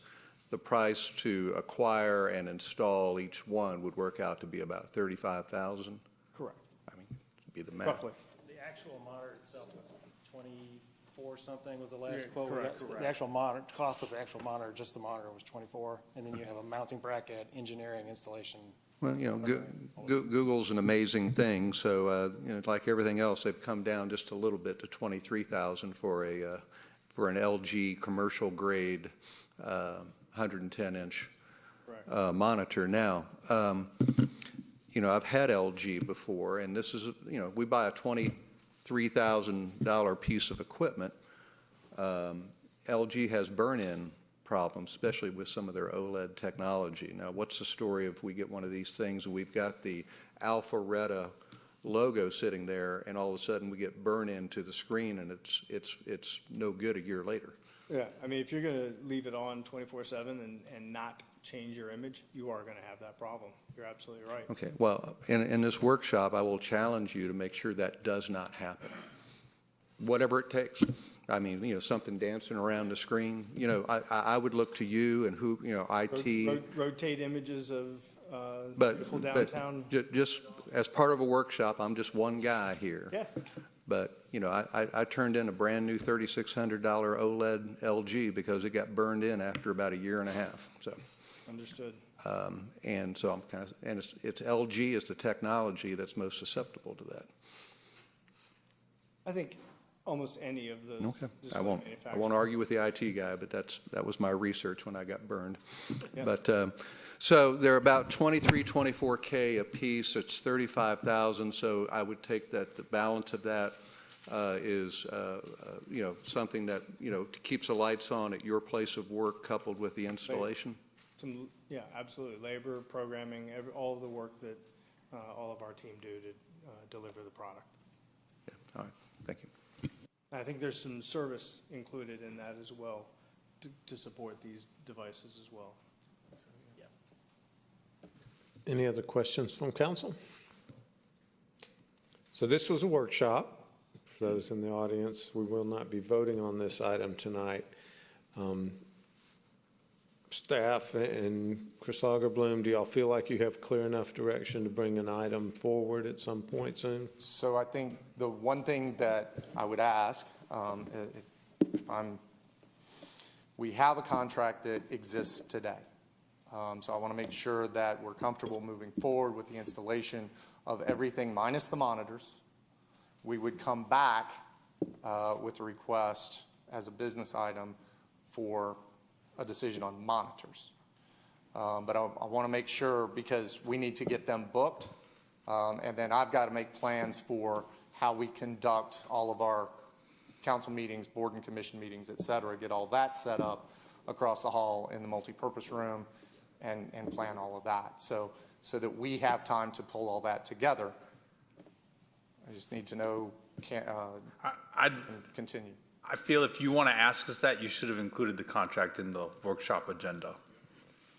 the price to acquire and install each one would work out to be about 35,000?
Correct.
I mean, be the math.
Roughly.
The actual monitor itself was 24 something was the last
Yeah,
quote.
correct.
The actual monitor, cost of the actual monitor, just the monitor was 24. And then you have a mounting bracket, engineering, installation.
Well, Google's an amazing thing, so, like everything else, they've come down just a little bit to 23,000 for an LG commercial grade 110-inch monitor. Now, I've had LG before, and this is, we buy a $23,000 piece of equipment. LG has burn-in problems, especially with some of their OLED technology. Now, what's the story if we get one of these things and we've got the Alpharetta logo sitting there, and all of a sudden we get burn-in to the screen, and it's no good a year later?
Yeah, I mean, if you're going to leave it on 24/7 and not change your image, you are going to have that problem. You're absolutely right.
Okay, well, in this workshop, I will challenge you to make sure that does not happen, whatever it takes. I mean, something dancing around the screen, I would look to you and who, IT.
Rotate images of
But
beautiful downtown.
just as part of a workshop, I'm just one guy here.
Yeah.
But, I turned in a brand-new $3,600 OLED LG because it got burned in after about a year and a half, so.
Understood.
And so I'm kind of, and it's LG is the technology that's most susceptible to that.
I think almost any of the
Okay,
display
I won't
manufacturers.
argue with the IT guy, but that was my research when I got burned.
Yeah.
But, so they're about 24K a piece, it's 35,000, so I would take that the balance of that is, something that, keeps the lights on at your place of work coupled with the installation?
Yeah, absolutely. Labor, programming, all of the work that all of our team do to deliver the product.
Yeah, all right, thank you.
I think there's some service included in that as well to support these devices as well. So, yeah.
Any other questions from council? So this was a workshop. For those in the audience, we will not be voting on this item tonight. Staff and Chris Augerbloom, do y'all feel like you have clear enough direction to bring an item forward at some point soon?
So I think the one thing that I would ask, we have a contract that exists today. So I want to make sure that we're comfortable moving forward with the installation of everything minus the monitors. We would come back with a request as a business item for a decision on monitors. But I want to make sure, because we need to get them booked, and then I've got to make plans for how we conduct all of our council meetings, board and commission meetings, et cetera, get all that set up across the hall in the multipurpose room and plan all of that. So that we have time to pull all that together. I just need to know, continue.
I feel if you want to ask us that, you should have included the contract in the workshop agenda.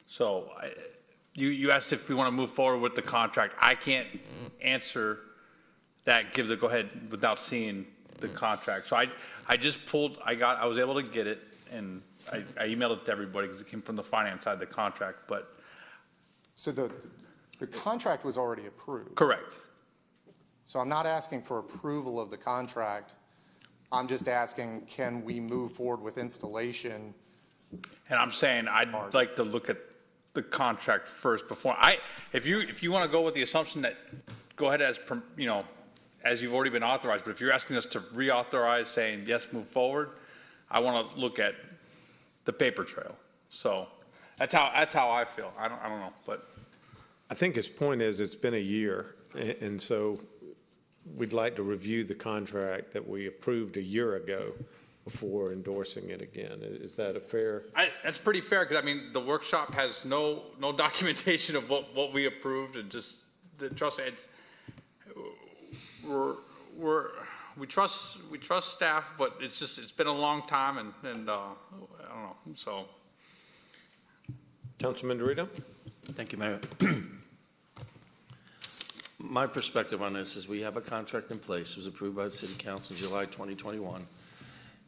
So you asked if we want to move forward with the contract. I can't answer that, give the go-ahead without seeing the contract. So I just pulled, I was able to get it, and I emailed it to everybody because it came from the finance side of the contract, but.
So the contract was already approved.
Correct.
So I'm not asking for approval of the contract I'm just asking, can we move forward with installation?
And I'm saying I'd like to look at the contract first before, if you want to go with the assumption that, go ahead as, as you've already been authorized, but if you're asking us to reauthorize saying, yes, move forward, I want to look at the paper trail. So that's how I feel. I don't know, but.
I think his point is it's been a year, and so we'd like to review the contract that we approved a year ago before endorsing it again. Is that a fair?
That's pretty fair, because I mean, the workshop has no documentation of what we approved, and just, trust me, we trust staff, but it's been a long time, and I don't know, so.
Councilman Dorito?
Thank you, Mayor. My perspective on this is we have a contract in place. It was approved by the City Council in July 2021.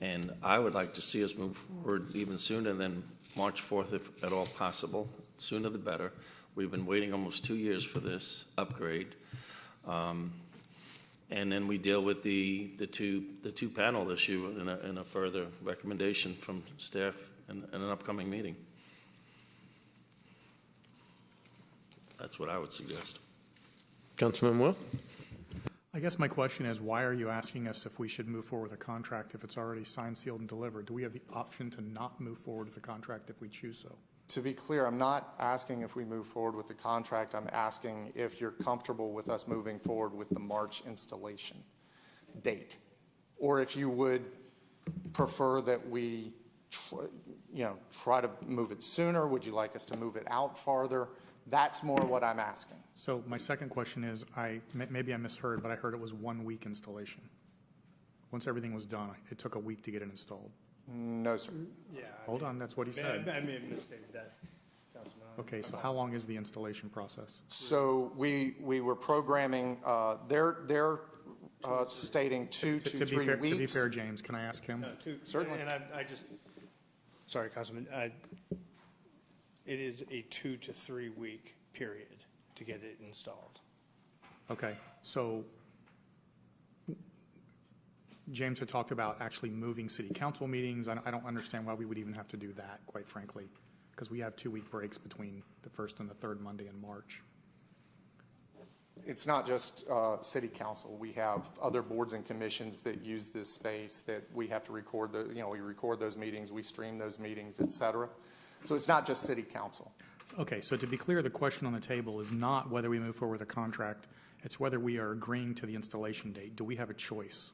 And I would like to see us move forward even sooner than March 4th, if at all possible. Sooner the better. We've been waiting almost 2 years for this upgrade. And then we deal with the two panel issue in a further recommendation from staff in an upcoming meeting. That's what I would suggest.
Councilman Will?
I guess my question is, why are you asking us if we should move forward with a contract if it's already signed, sealed, and delivered? Do we have the option to not move forward with the contract if we choose so?
To be clear, I'm not asking if we move forward with the contract. I'm asking if you're comfortable with us moving forward with the March installation date, or if you would prefer that we try to move it sooner. Would you like us to move it out farther? That's more what I'm asking.
So my second question is, maybe I misheard, but I heard it was 1 week installation. Once everything was done, it took a week to get it installed.
No, sir.
Yeah.
Hold on, that's what he said.
I may have misstated that, Councilman.
Okay, so how long is the installation process?
So we were programming, they're stating 2 to 3 weeks.
To be fair, James, can I ask him?
No,
Certainly.
And sorry, Councilman, it is a 2 to 3 week period to get it installed.
Okay, so James had talked about actually moving city council meetings. I don't understand why we would even have to do that, quite frankly, because we have 2-week breaks between the first and the third Monday in March.
It's not just city council. We have other boards and commissions that use this space that we have to record. We record those meetings, we stream those meetings, et cetera. So it's not just city council.
Okay, so to be clear, the question on the table is not whether we move forward with a contract, it's whether we are agreeing to the installation date. Do we have a choice?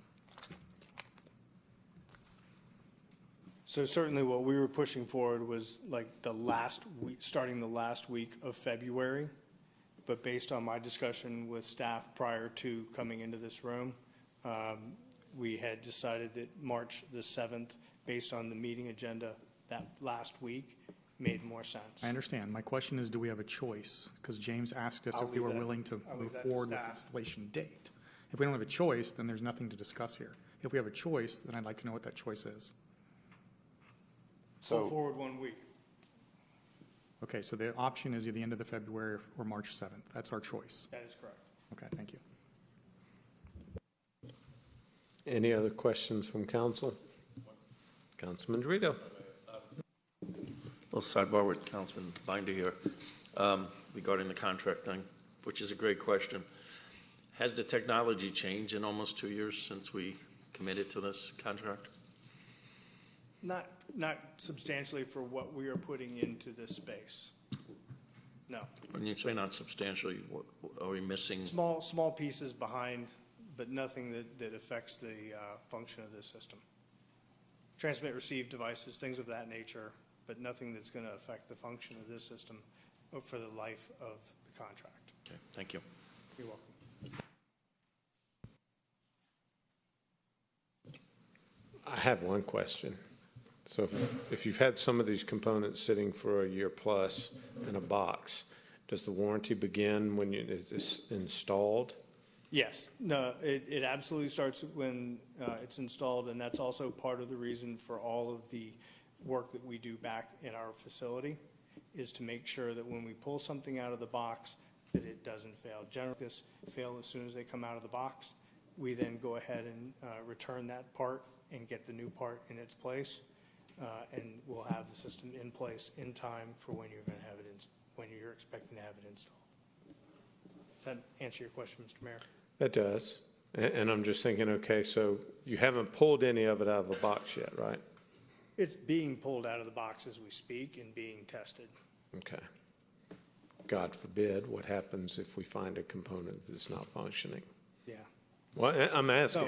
So certainly what we were pushing forward was like the last week, starting the last week of February. But based on my discussion with staff prior to coming into this room, we had decided that March the 7th, based on the meeting agenda that last week, made more sense.
I understand. My question is, do we have a choice? Because James asked us if we were willing to move forward with the installation date. If we don't have a choice, then there's nothing to discuss here. If we have a choice, then I'd like to know what that choice is.
Go forward 1 week.
Okay, so the option is either the end of the February or March 7th. That's our choice.
That is correct.
Okay, thank you.
Any other questions from council? Councilman Dorito?
Well, sidebar with Councilman Binder here regarding the contract thing, which is a great question. Has the technology changed in almost 2 years since we committed to this contract?
Not substantially for what we are putting into this space. No.
When you say not substantially, what are we missing?
Small pieces behind, but nothing that affects the function of this system. Transmit, receive devices, things of that nature, but nothing that's going to affect the function of this system for the life of the contract.
Okay, thank you.
You're welcome.
I have one question. So if you've had some of these components sitting for a year plus in a box, does the warranty begin when it's installed?
Yes, no, it absolutely starts when it's installed, and that's also part of the reason for all of the work that we do back in our facility, is to make sure that when we pull something out of the box, that it doesn't fail. Generally, this fail as soon as they come out of the box. we then go ahead and return that part and get the new part in its place, and we'll have the system in place in time for when you're going to have it, when you're expecting to have it installed. Does that answer your question, Mr. Mayor?
That does. And I'm just thinking, okay, so you haven't pulled any of it out of the box yet, right?
It's being pulled out of the box as we speak and being tested.
Okay. God forbid, what happens if we find a component that's not functioning?
Yeah.
Well, I'm asking.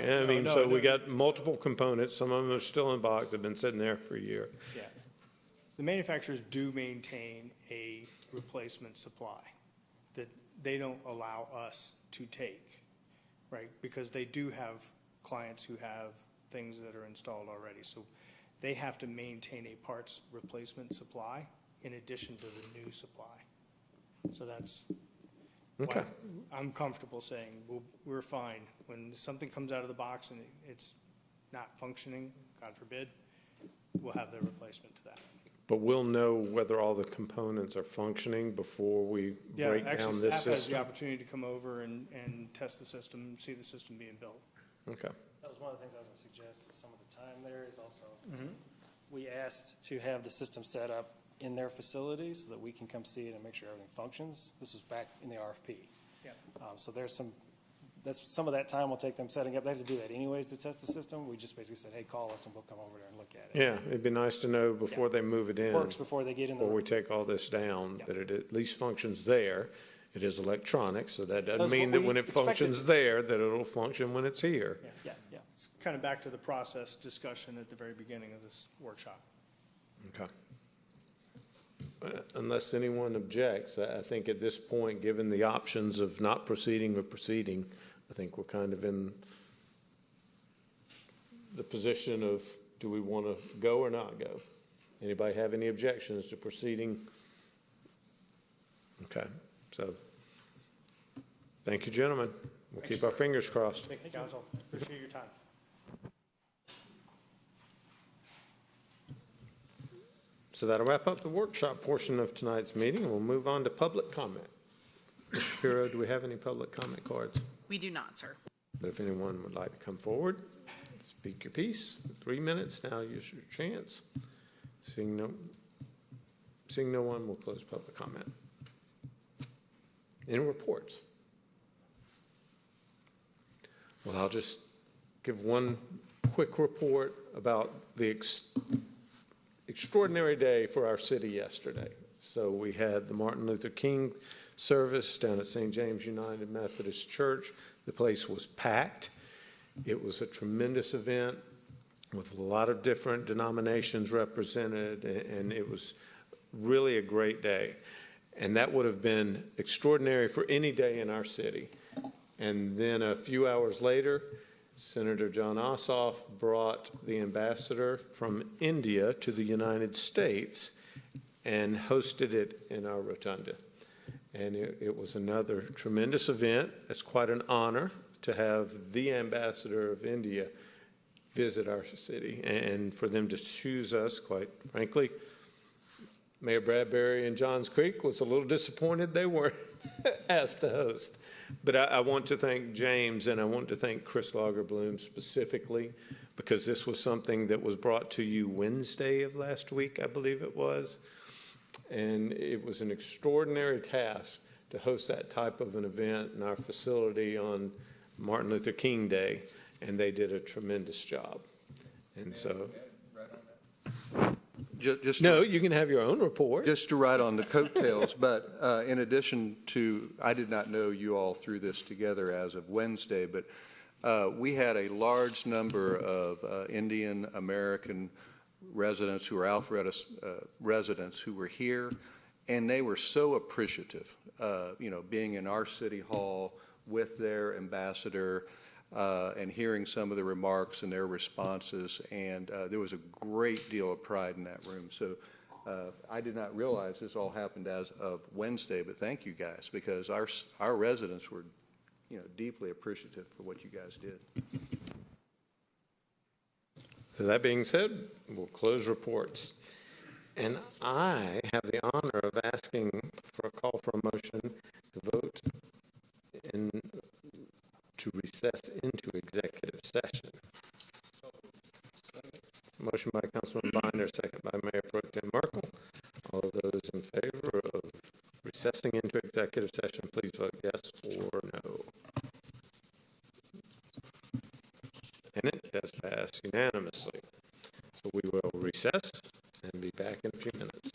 We got multiple components. Some of them are still in box. They've been sitting there for a year.
Yeah. The manufacturers do maintain a replacement supply that they don't allow us to take, right? Because they do have clients who have things that are installed already. So they have to maintain a parts replacement supply in addition to the new supply. So that's why I'm comfortable saying we're fine. When something comes out of the box and it's not functioning, God forbid, we'll have the replacement to that.
But we'll know whether all the components are functioning before we break down this
Staff has the
system?
opportunity to come over and test the system, see the system being built.
Okay.
That was one of the things I was going to suggest, is some of the time there is also, we asked to have the system set up in their facility so that we can come see it and make sure everything functions. This was back in the RFP.
Yeah.
So there's some of that time will take them setting up. They have to do that anyways to test the system. We just basically said, hey, call us and we'll come over there and look at it.
Yeah, it'd be nice to know before they move it in.
Works before they get in the.
Before we take all this down, that it at least functions there. It is electronic, so that doesn't
That's
mean
what
that when
we
it
expected.
functions there, that it'll function when it's here.
Yeah.
It's kind of back to the process discussion at the very beginning of this workshop.
Okay. Unless anyone objects, I think at this point, given the options of not proceeding or proceeding, I think we're kind of in the position of, do we want to go or not go? Anybody have any objections to proceeding? Okay, so, thank you, gentlemen. We'll keep our fingers crossed.
Thank you, Council. Appreciate your time.
So that'll wrap up the workshop portion of tonight's meeting, and we'll move on to public comment. Ms. Shapiro, do we have any public comment cards?
We do not, sir.
But if anyone would like to come forward, speak your piece. 3 minutes, now is your chance. Seeing no one, we'll close public comment. Any reports? Well, I'll just give one quick report about the extraordinary day for our city yesterday. So we had the Martin Luther King service down at St. James United Methodist Church. The place was packed. It was a tremendous event with a lot of different denominations represented, and it was really a great day. And that would have been extraordinary for any day in our city. And then a few hours later, Senator John Ossoff brought the ambassador from India to the United States and hosted it in our rotunda. And it was another tremendous event. It's quite an honor to have the ambassador of India visit our city, and for them to choose us, quite frankly. Mayor Bradbury in Johns Creek was a little disappointed they weren't asked to host. But I want to thank James, and I want to thank Chris Lagerbloom specifically, because this was something that was brought to you Wednesday of last week, I believe it was. And it was an extraordinary task to host that type of an event in our facility on Martin Luther King Day, and they did a tremendous job. And so, no, you can have your own report.
Just to ride on the coattails, but in addition to, I did not know you all threw this together as of Wednesday, but we had a large number of Indian American residents who are Alpharetta residents who were here, and they were so appreciative, being in our city hall with their ambassador and hearing some of the remarks and their responses, and there was a great deal of pride in that room. So I did not realize this all happened as of Wednesday, but thank you guys, because our residents were, deeply appreciative for what you guys did.
So that being said, we'll close reports. And I have the honor of asking for a call for a motion to vote to recess into executive session. Motion by Councilman Binder, second by Mayor Pro Tem Merkel. All of those in favor of recessing into executive session, please vote yes or no. And it has passed unanimously. So we will recess and be back in a few minutes.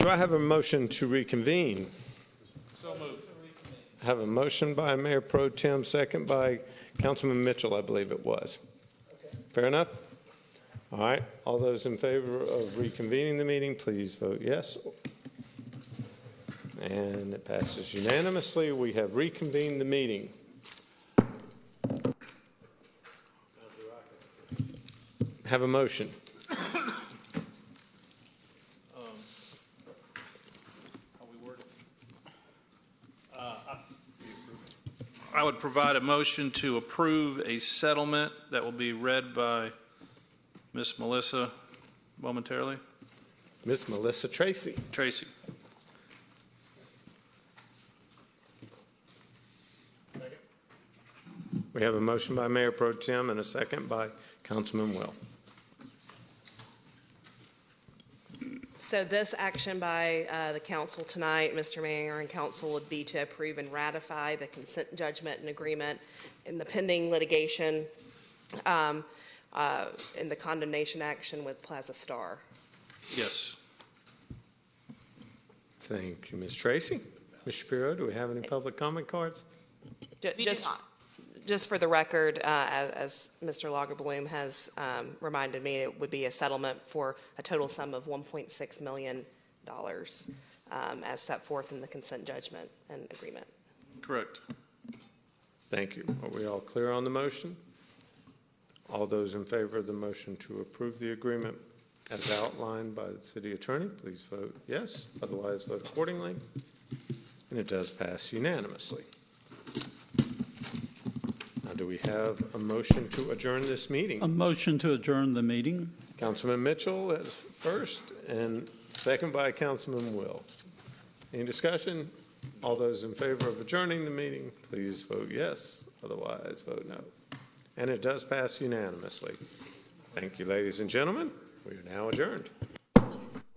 Do I have a motion to reconvene?
So moved.
I have a motion by Mayor Pro Tem, second by Councilman Mitchell, I believe it was. Fair enough? All right, all those in favor of reconvening the meeting, please vote yes. And it passes unanimously. We have reconvened the meeting. Have a motion.
I would provide a motion to approve a settlement that will be read by Miss Melissa momentarily.
Miss Melissa Tracy.
Tracy.
We have a motion by Mayor Pro Tem and a second by Councilman Will.
So this action by the council tonight, Mr. Mayor and council, would be to approve and ratify the consent judgment and agreement in the pending litigation in the condemnation action with Plaza Star.
Yes.
Thank you, Ms. Tracy. Ms. Shapiro, do we have any public comment cards?
Just for the record, as Mr. Lagerbloom has reminded me, it would be a settlement for a total sum of $1.6 million as set forth in the consent judgment and agreement.
Correct.
Thank you. Are we all clear on the motion? All those in favor of the motion to approve the agreement as outlined by the city attorney, please vote yes. Otherwise, vote accordingly. And it does pass unanimously. Now, do we have a motion to adjourn this meeting?
A motion to adjourn the meeting.
Councilman Mitchell is first and second by Councilman Will. Any discussion? All those in favor of adjourning the meeting, please vote yes. Otherwise, vote no. And it does pass unanimously. Thank you, ladies and gentlemen. We are now adjourned.